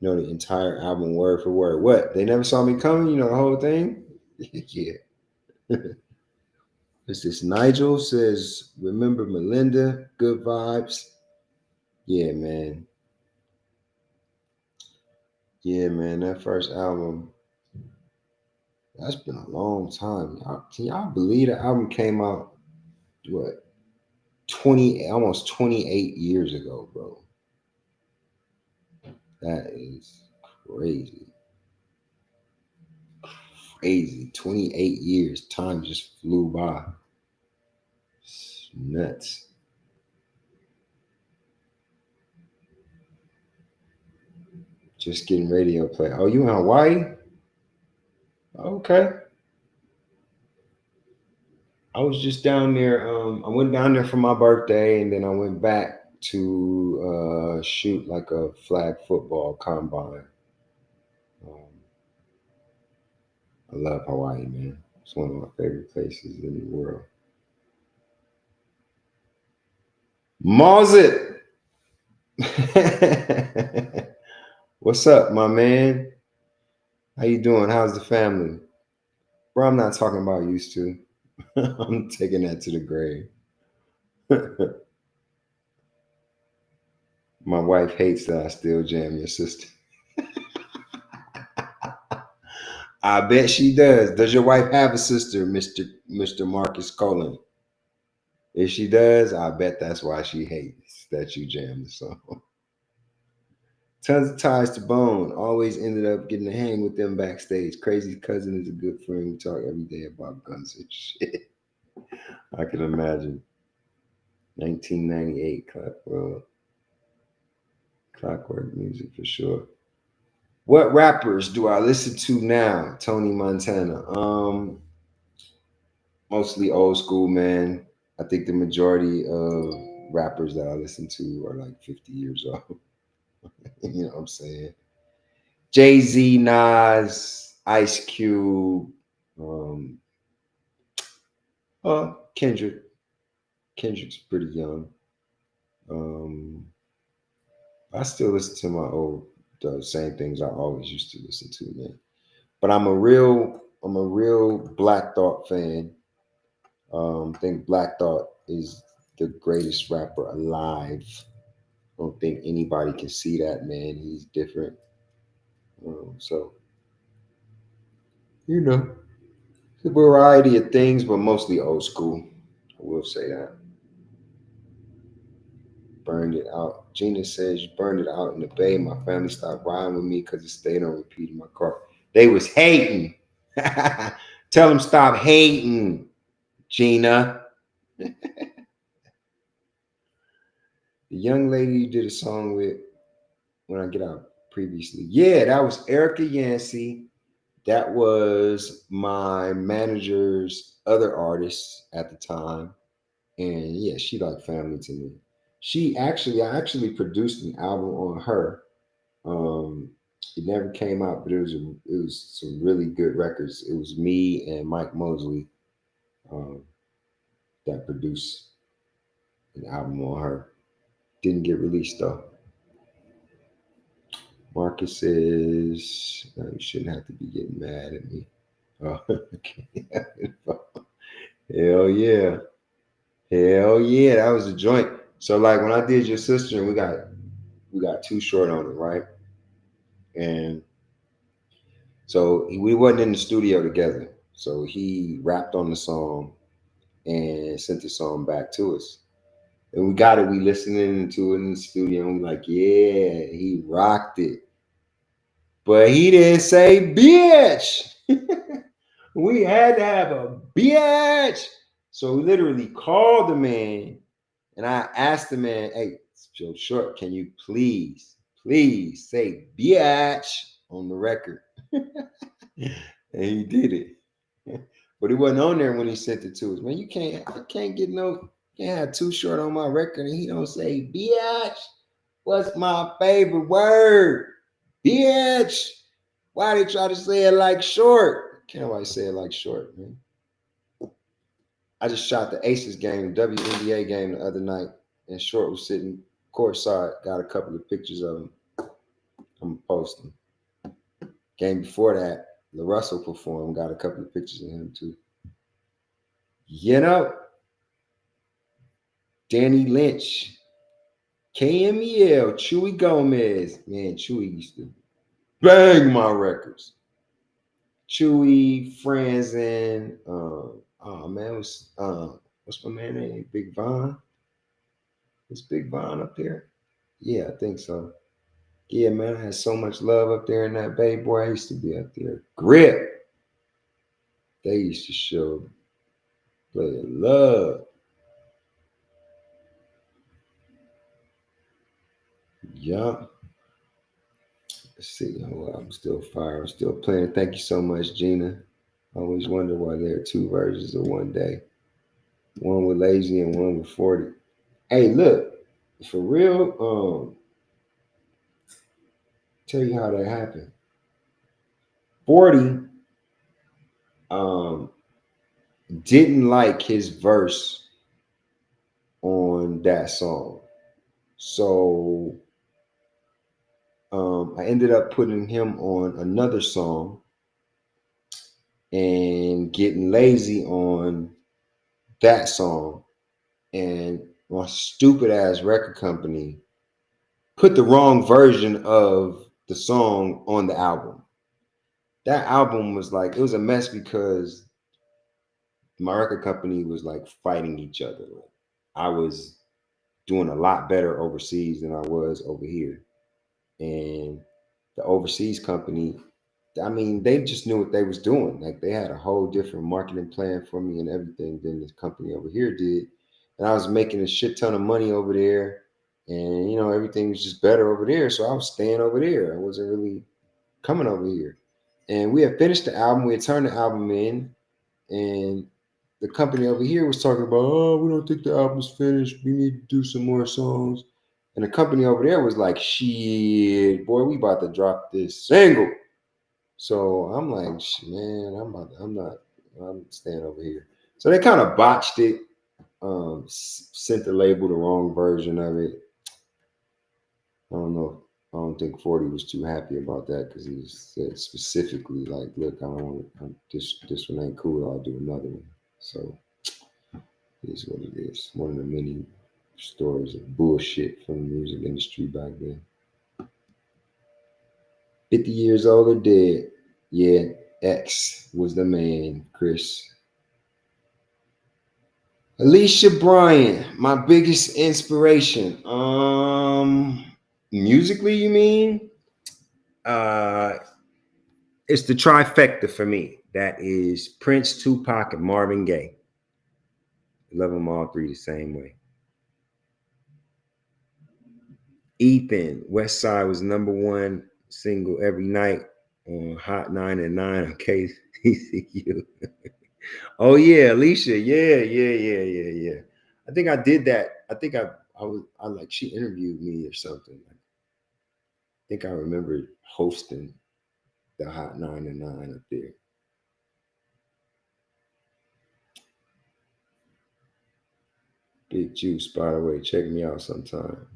You know the entire album word for word. What? They never saw me coming? You know the whole thing? Yeah. It's this Nigel says, remember Melinda? Good vibes. Yeah, man. Yeah, man. That first album, that's been a long time. Can y'all believe the album came out, what, almost 28 years ago, bro? That is crazy. Crazy. 28 years. Time just flew by. It's nuts. Just getting radio play. Oh, you in Hawaii? Okay. I was just down there. I went down there for my birthday, and then I went back to shoot like a flag football combine. I love Hawaii, man. It's one of my favorite places in the world. Mozit! What's up, my man? How you doing? How's the family? Bro, I'm not talking about used to. I'm taking that to the grave. My wife hates that I still jam your sister. I bet she does. Does your wife have a sister, Mr. Marcus Colin? If she does, I bet that's why she hates that you jam the song. Tons of ties to Bone. Always ended up getting to hang with them backstage. Crazy cousin is a good friend. We talk every day about guns and shit. I can imagine. 1998 Clockwork music for sure. What rappers do I listen to now? Tony Montana. Mostly old school, man. I think the majority of rappers that I listen to are like 50 years old. You know what I'm saying? Jay-Z, Nas, Ice Cube, Kendrick. Kendrick's pretty young. Um, I still listen to my old the same things I always used to listen to, man. But I'm a real Black Thought fan. Think Black Thought is the greatest rapper alive. I don't think anybody can see that man. He's different. So you know, a variety of things, but mostly old school. I will say that. Burned it out. Gina says you burned it out in the bay. My family stopped riding with me because it stayed on repeat in my car. They was hating. Tell them stop hating, Gina. The young lady you did a song with when I get out previously. Yeah, that was Erica Yancey. That was my manager's other artist at the time. And yeah, she like family to me. I actually produced an album on her. Um, it never came out, but it was some really good records. It was me and Mike Mosley um, that produced an album on her. Didn't get released though. Marcus says no, you shouldn't have to be getting mad at me. Oh, okay. Hell yeah. Hell yeah. That was a joint. So like when I did your sister and we got too short on it, right? And so we wasn't in the studio together. So he rapped on the song and sent the song back to us. And we got it. We listening to it in the studio. And we like, yeah, he rocked it. But he didn't say bitch. We had to have a bitch. So we literally called the man and I asked the man, hey, Joe Short, can you please say bitch on the record? And he did it. But he wasn't on there when he sent it to us. Man, I can't have Too Short on my record and he don't say bitch. What's my favorite word? Bitch. Why they try to say it like Short? Can't nobody say it like Short, man. I just shot the Aces game, the WNBA game the other night, and Short was sitting courtside. Got a couple of pictures of him. I'm posting. Game before that, LaRussell performed. Got a couple of pictures of him too. You know, Danny Lynch, KMEL, Chewy Gomez. Man, Chewy used to bang my records. Chewy, Friends, and oh man, what's my man name? Big Von. Is Big Von up there? Yeah, I think so. Yeah, man, I had so much love up there in that Bay, boy. I used to be up there. Grip. They used to show play love. Yeah. Let's see. Oh, I'm still fire. I'm still playing. Thank you so much, Gina. I always wonder why there are two versions of One Day. One with Lazy and one with 40. Hey, look, for real, tell you how that happened. 40 um didn't like his verse on that song. So I ended up putting him on another song and getting lazy on that song. And my stupid ass record company put the wrong version of the song on the album. That album was like, it was a mess because my record company was like fighting each other. Like, I was doing a lot better overseas than I was over here. And the overseas company, I mean, they just knew what they was doing. Like they had a whole different marketing plan for me and everything than this company over here did. And I was making a shit ton of money over there. And you know, everything was just better over there. So I was staying over there. I wasn't really coming over here. And we had finished the album, we had turned the album in, and the company over here was talking about, oh, we don't think the album's finished. We need to do some more songs. And the company over there was like, shit, boy, we about to drop this single. So I'm like, man, I'm staying over here. So they kind of botched it. Sent the label the wrong version of it. I don't know. I don't think 40 was too happy about that because he said specifically like, "Look, I don't want this one ain't cool. I'll do another one." So it is what it is. One of the many stories of bullshit from the music industry back then. 50 years old or dead. Yeah, X was the man, Chris. Alicia Bryant, my biggest inspiration. Musically, you mean? Uh, it's the trifecta for me. That is Prince, Tupac, and Marvin Gaye. Love them all three the same way. Ethan, West Side was number one single every night on Hot 99 on KCCU. Oh yeah, Alicia. Yeah. I think I did that. I think I like she interviewed me or something. I think I remember hosting the Hot 99 up there. Big Juice, by the way, check me out sometime.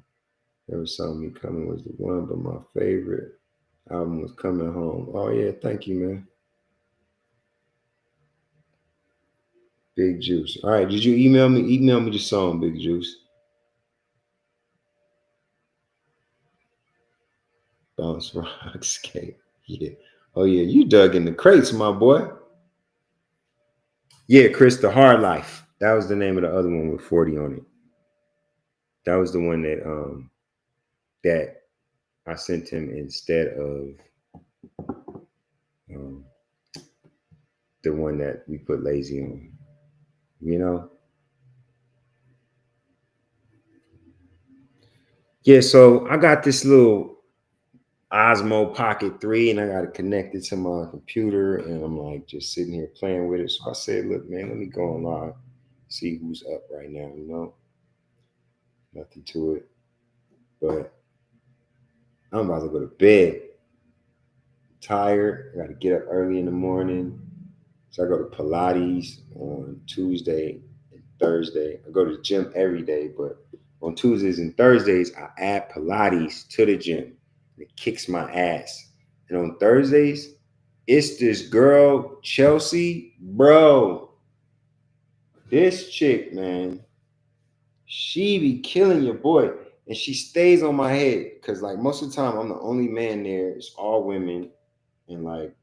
Never Saw Me Coming was the one, but my favorite album was Coming Home. Oh yeah, thank you, man. Big Juice. All right, did you email me? Email me the song, Big Juice. Bounce Rock Skate. Yeah. Oh yeah, you dug in the crates, my boy. Yeah, Chris, The Hard Life. That was the name of the other one with 40 on it. That was the one that I sent him instead of um, the one that we put Lazy on. You know? Yeah, so I got this little Osmo Pocket 3 and I got it connected to my computer and I'm like just sitting here playing with it. So I said, look, man, let me go on live, see who's up right now, you know? Nothing to it. But I'm about to go to bed. Tired. I got to get up early in the morning. So I go to Pilates on Tuesday and Thursday. I go to the gym every day, but on Tuesdays and Thursdays, I add Pilates to the gym. It kicks my ass. And on Thursdays, it's this girl, Chelsea. Bro, this chick, man, she be killing your boy. And she stays on my head. Cause like most of the time I'm the only man there. It's all women. And like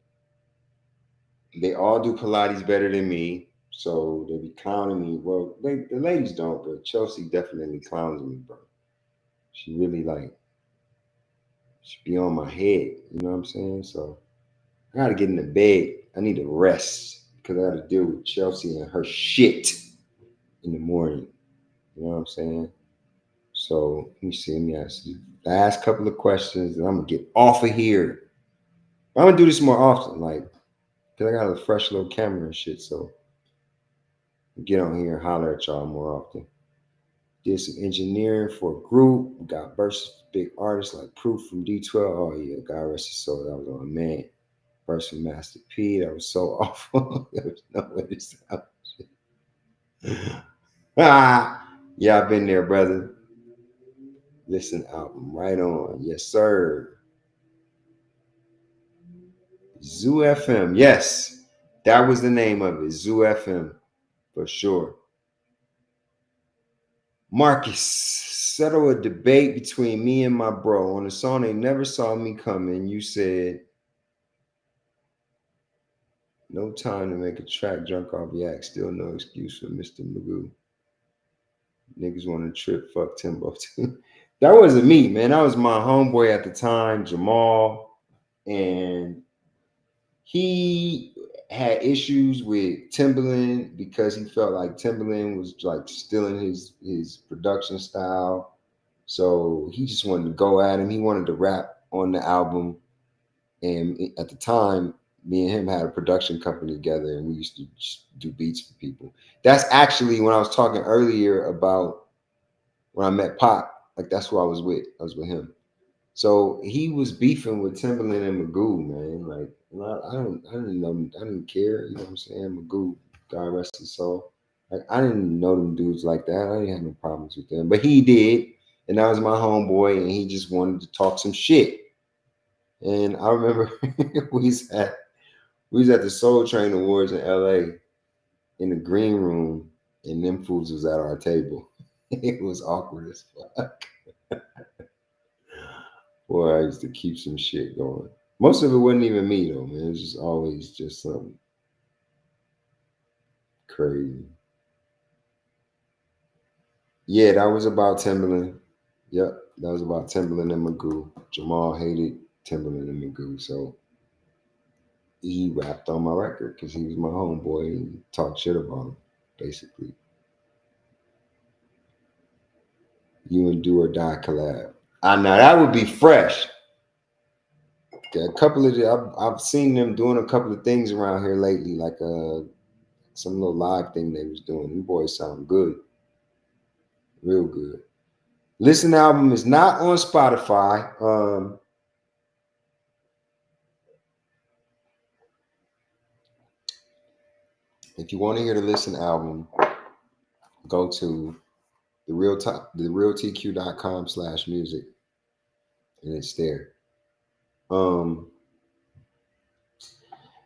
they all do Pilates better than me. So they be clowning me. Well, the ladies don't, but Chelsea definitely clowns me, bro. She really like she be on my head. You know what I'm saying? So I gotta get in the bed. I need to rest because I gotta deal with Chelsea and her shit in the morning. You know what I'm saying? So let me see. Let me ask you last couple of questions, and I'm gonna get off of here. I'm gonna do this more often, like because I got a fresh little camera and shit. So get on here and holler at y'all more often. Did some engineering for a group. Got verses for big artists like Proof from D12. Oh yeah, God rest his soul. That was on man. Verse from Master P. That was so awful. There was no way to sound shit. Yeah, I've been there, brother. Listen album, right on. Yes, sir. Zoo FM. Yes, that was the name of it. Zoo FM for sure. Marcus, settle a debate between me and my bro on a song they never saw me coming. You said, no time to make a track drunk off yak. Still no excuse for Mr. Magoo. Niggas want to trip, fuck Timbo too. That wasn't me, man. That was my homeboy at the time, Jamal. And he had issues with Timbaland because he felt like Timbaland was like stealing his production style. So he just wanted to go at him. He wanted to rap on the album. And at the time, me and him had a production company together and we used to just do beats for people. That's actually when I was talking earlier about when I met Pop, like that's who I was with. I was with him. So he was beefing with Timbaland and Magoo, man. Like, I didn't know, I didn't care. You know what I'm saying? Magoo God rest his soul. Like I didn't know them dudes like that. I didn't have no problems with them, but he did, and that was my homeboy, and he just wanted to talk some shit. And I remember we was at the Soul Train Awards in LA in the green room, and them fools was at our table. It was awkward as fuck. Boy, I used to keep some shit going. Most of it wasn't even me though, man. It was just always just something crazy. Yeah, that was about Timberland. Yep, that was about Timberland and Magoo. Jamal hated Timberland and Magoo, so he rapped on my record because he was my homeboy and talked shit about him, basically. You and Do or Die collab. I know that would be fresh. Okay, a couple of I've seen them doing a couple of things around here lately, like some little live thing they was doing. Them boys sound good, real good. Listen album is not on Spotify. If you want to hear the Listen album, go to therealtq.com/music, and it's there.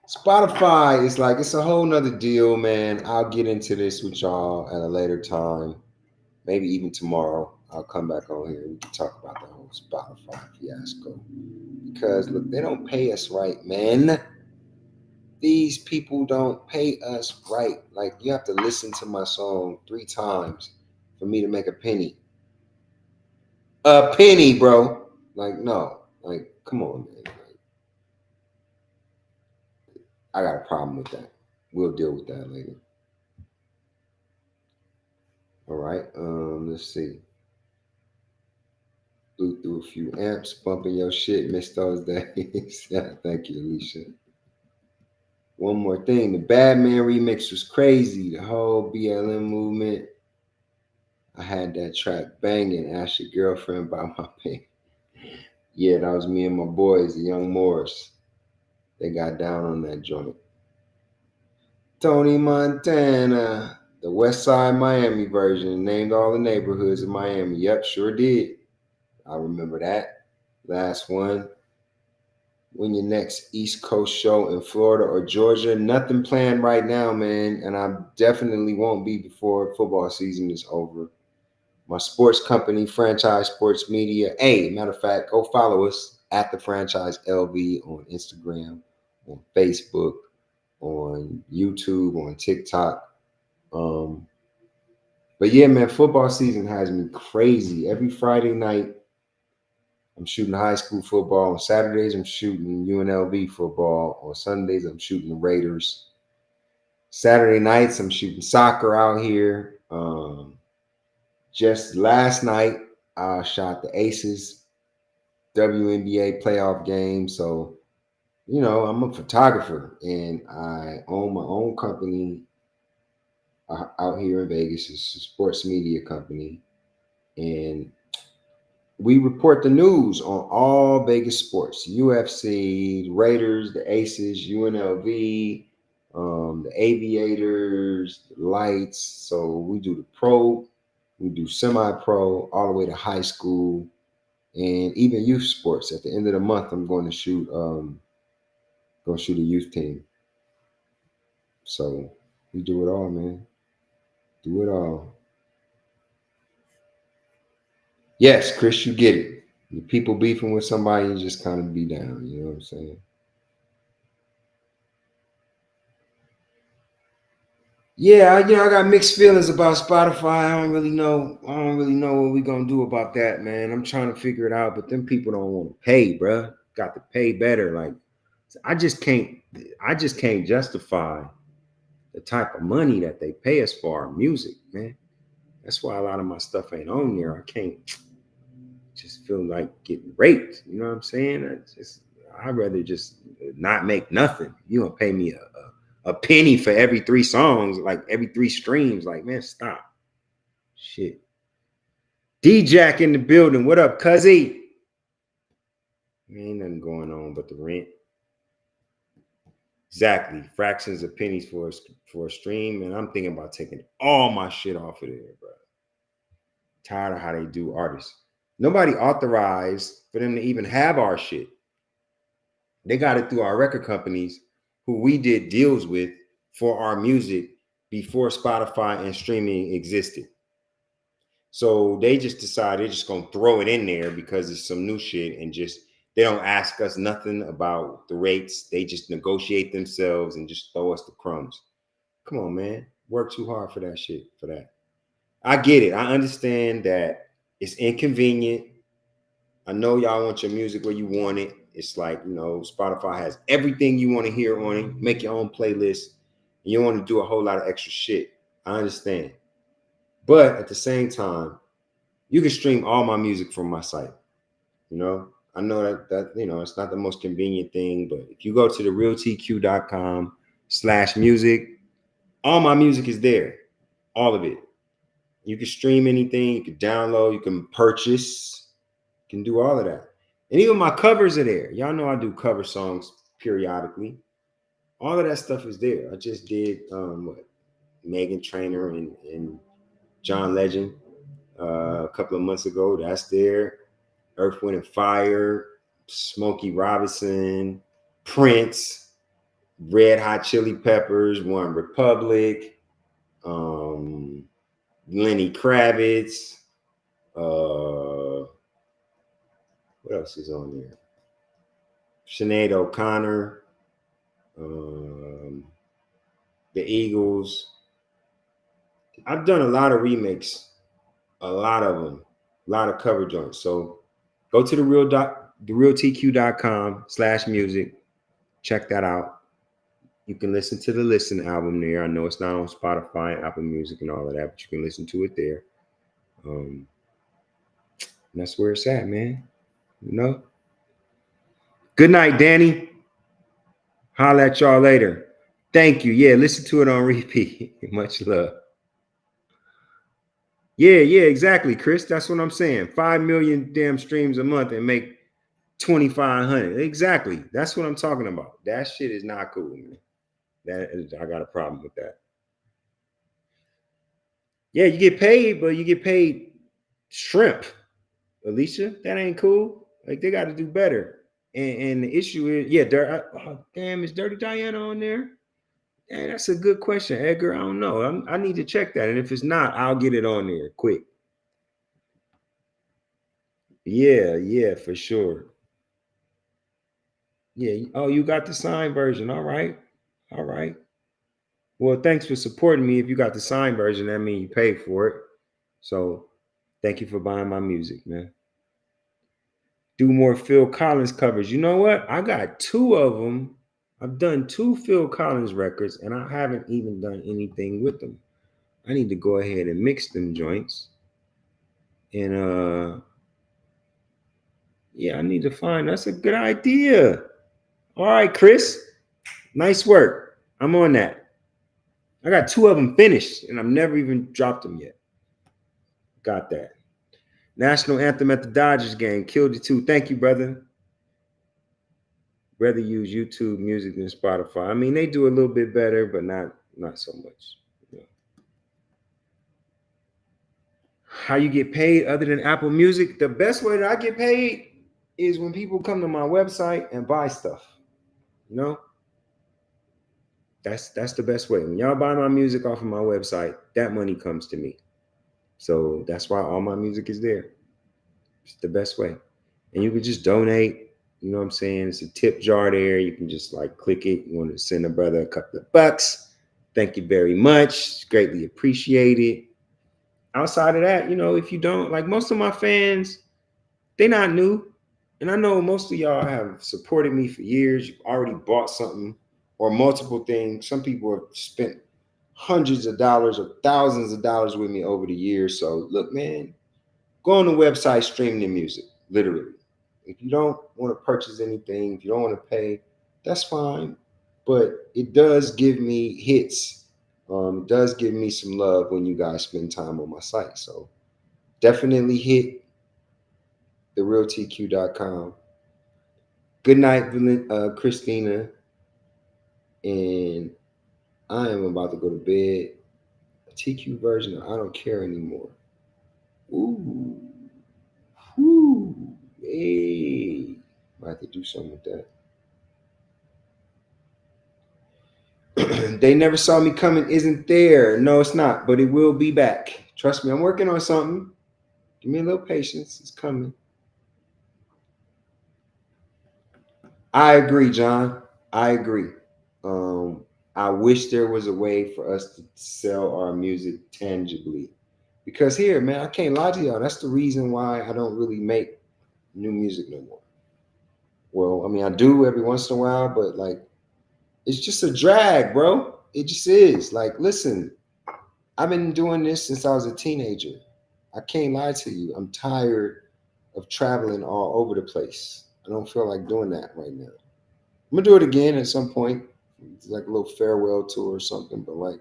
Spotify is like it's a whole nother deal, man. I'll get into this with y'all at a later time, maybe even tomorrow. I'll come back on here and we can talk about the whole Spotify fiasco. Because look, they don't pay us right, man. These people don't pay us right. Like you have to listen to my song 3 times for me to make a penny. A penny, bro. Like, no. Like, come on, man. Like, I got a problem with that. We'll deal with that later. All right. Let's see. Blew through a few amps, bumping your shit. Missed those days. Thank you, Alicia. One more thing. The Badman remix was crazy. The whole BLM movement. I had that track banging. Ask Your Girlfriend by my pain. Yeah, that was me and my boys, the Young Moors. They got down on that joint. Tony Montana, the West Side Miami version, named all the neighborhoods in Miami. Yep, sure did. I remember that. Last one. When your next East Coast show in Florida or Georgia? Nothing planned right now, man. And I definitely won't be before football season is over. My sports company, Franchise Sports Media. Hey, matter of fact, go follow us at the Franchise LV on Instagram, on Facebook, on YouTube, on TikTok. But yeah, man, football season has me crazy. Every Friday night, I'm shooting high school football. On Saturdays, I'm shooting UNLV football. On Sundays, I'm shooting the Raiders. Saturday nights, I'm shooting soccer out here. Just last night, I shot the Aces WNBA playoff game. So, I'm a photographer and I own my own company out here in Vegas. It's a sports media company. And we report the news on all Vegas sports: UFC, the Raiders, the Aces, UNLV, the Aviators, the Lights. So we do the pro, we do semi-pro, all the way to high school, and even youth sports. At the end of the month, I'm going to shoot a youth team. So we do it all, man. Do it all. Yes, Chris, you get it. The people beefing with somebody, you just kind of be down. You know what I'm saying? Yeah, I got mixed feelings about Spotify. I don't really know. I don't really know what we gonna do about that, man. I'm trying to figure it out, but them people don't want to pay, bruh. Got to pay better. Like, I just can't. I just can't justify the type of money that they pay us for our music, man. That's why a lot of my stuff ain't on there. I can't just feel like getting raped. You know what I'm saying? I'd rather just not make nothing. You gonna pay me a penny for every 3 songs, like every 3 streams. Like, man, stop. Shit. D-Jack in the building. What up, cuzzy? Ain't nothing going on but the rent. Exactly. Fractions of pennies for a stream. And I'm thinking about taking all my shit off of there, bro. Tired of how they do artists. Nobody authorized for them to even have our shit. They got it through our record companies who we did deals with for our music before Spotify and streaming existed. So they just decided they're just gonna throw it in there because it's some new shit and just they don't ask us nothing about the rates. They just negotiate themselves and just throw us the crumbs. Come on, man. Work too hard for that shit, for that. I get it. I understand that it's inconvenient. I know y'all want your music where you want it. It's like, Spotify has everything you want to hear on it. Make your own playlist. And you don't want to do a whole lot of extra shit. I understand. But at the same time, you can stream all my music from my site. I know that it's not the most convenient thing, but if you go to therealtq.com/music, all my music is there. All of it. You can stream anything, you can download, you can purchase, you can do all of that. And even my covers are there. Y'all know I do cover songs periodically. All of that stuff is there. I just did Megan Trainor and John Legend a couple of months ago. That's there. Earth, Wind, and Fire, Smokey Robinson, Prince, Red Hot Chili Peppers, One Republic, Lenny Kravitz. What else is on there? Sinead O'Connor, the Eagles. I've done a lot of remakes, a lot of them, a lot of cover joints. So go to therealtq.com/music. Check that out. You can listen to the Listen album there. I know it's not on Spotify, Apple Music, and all of that, but you can listen to it there. And that's where it's at, man. Good night, Danny. Holla at y'all later. Thank you. Yeah, listen to it on repeat. Much love. Yeah, exactly, Chris. That's what I'm saying. 5 million damn streams a month and make 2,500. Exactly. That's what I'm talking about. That shit is not cool, man. I got a problem with that. Yeah, you get paid, but you get paid shrimp. Alicia, that ain't cool. Like they got to do better. And the issue is, yeah, damn, is Dirty Diana on there? Hey, that's a good question, Edgar. I don't know. I need to check that. And if it's not, I'll get it on there quick. Yeah, for sure. Yeah. Oh, you got the signed version. All right. Well, thanks for supporting me. If you got the signed version, that means you paid for it. So thank you for buying my music, man. Do more Phil Collins covers. You know what? I got 2 of them. I've done 2 Phil Collins records, and I haven't even done anything with them. I need to go ahead and mix them joints. And yeah, I need to find. That's a good idea. All right, Chris. Nice work. I'm on that. I got 2 of them finished, and I've never even dropped them yet. Got that. National anthem at the Dodgers game. Killed it too. Thank you, brother. Rather use YouTube Music than Spotify. I mean, they do a little bit better, but not so much. How you get paid other than Apple Music? The best way that I get paid is when people come to my website and buy stuff. That's the best way. When y'all buy my music off of my website, that money comes to me. So that's why all my music is there. It's the best way. And you can just donate. You know what I'm saying? It's a tip jar there. You can just like click it. You want to send a brother a couple of bucks. Thank you very much. Greatly appreciated. Outside of that, if you don't, like most of my fans, they're not new. And I know most of y'all have supported me for years. You've already bought something or multiple things. Some people have spent hundreds of dollars or thousands of dollars with me over the years. So look, man, go on the website, stream the music, literally. If you don't want to purchase anything, if you don't want to pay, that's fine. But it does give me hits. It does give me some love when you guys spend time on my site. So definitely hit therealtq.com. Good night, Christina. And I am about to go to bed. A TQ version of I Don't Care Anymore. Ooh. Whoo. Hey. I have to do something with that. They never saw me coming isn't there. No, it's not, but it will be back. Trust me, I'm working on something. Give me a little patience. It's coming. I agree, John. I agree. Um, I wish there was a way for us to sell our music tangibly. Because here, man, I can't lie to y'all. That's the reason why I don't really make new music no more. Well, I mean, I do every once in a while, but like, it's just a drag, bro. It just is. Like, listen, I've been doing this since I was a teenager. I can't lie to you. I'm tired of traveling all over the place. I don't feel like doing that right now. I'm gonna do it again at some point. It's like a little farewell tour or something. But like,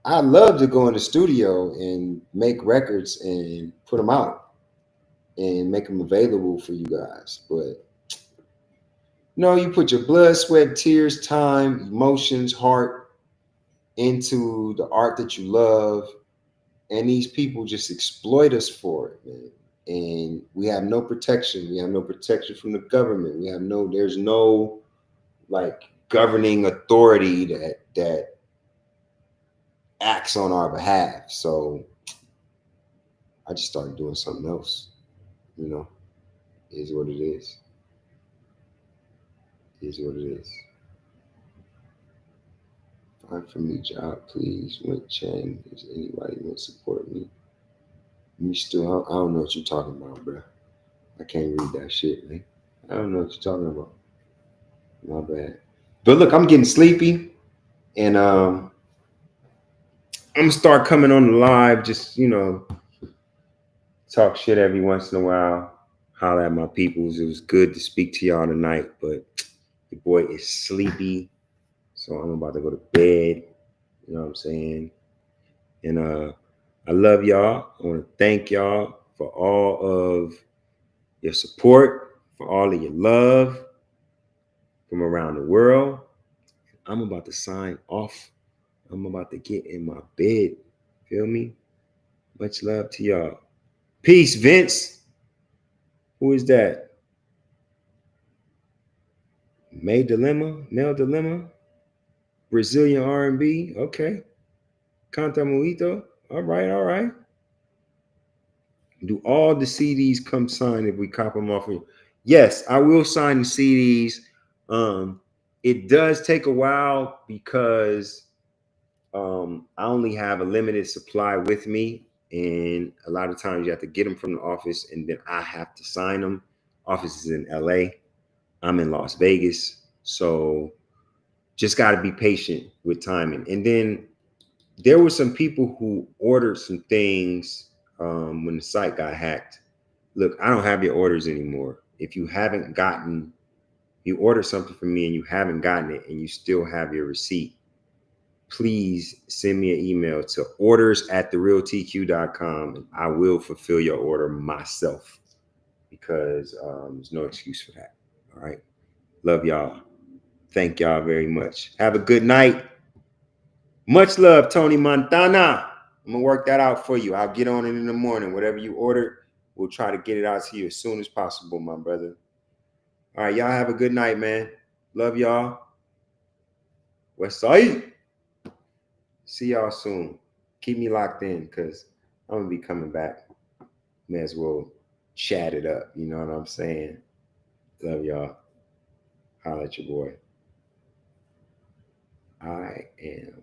I love to go in the studio and make records and put them out and make them available for you guys. But no, you put your blood, sweat, tears, time, emotions, heart into the art that you love, and these people just exploit us for it, man. And we have no protection. We have no protection from the government. There's no like governing authority that acts on our behalf. So I just started doing something else. You know, it is what it is. It is what it is. Find for me job, please. What Chang? Does anybody want to support me? Me still, I don't know what you're talking about, bro. I can't read that shit, man. I don't know what you're talking about. My bad. But look, I'm getting sleepy, and I'm gonna start coming on the live. Just talk shit every once in a while. Holler at my peoples. It was good to speak to y'all tonight, but the boy is sleepy, so I'm about to go to bed. You know what I'm saying? And I love y'all. I want to thank y'all for all of your support, for all of your love from around the world. I'm about to sign off. I'm about to get in my bed. Feel me? Much love to y'all. Peace, Vince. Who is that? Male Dilemma, Brazilian R&B. Okay. Canta Mojito. All right, all right. Do all the CDs come signed if we cop them off of you? Yes, I will sign the CDs. It does take a while because I only have a limited supply with me, and a lot of times you have to get them from the office, and then I have to sign them. Office is in LA. I'm in Las Vegas, so just got to be patient with timing. And then there were some people who ordered some things when the site got hacked. Look, I don't have your orders anymore. If you haven't gotten, you ordered something from me and you haven't gotten it and you still have your receipt, please send me an email to orders@therealtq.com, and I will fulfill your order myself because there's no excuse for that. All right. Love y'all. Thank y'all very much. Have a good night. Much love, Tony Montana. I'm gonna work that out for you. I'll get on it in the morning. Whatever you ordered, we'll try to get it out to you as soon as possible, my brother. All right, y'all have a good night, man. Love y'all. West Side. See y'all soon. Keep me locked in because I'm gonna be coming back. May as well chat it up. You know what I'm saying? Love y'all. Holla at your boy. I am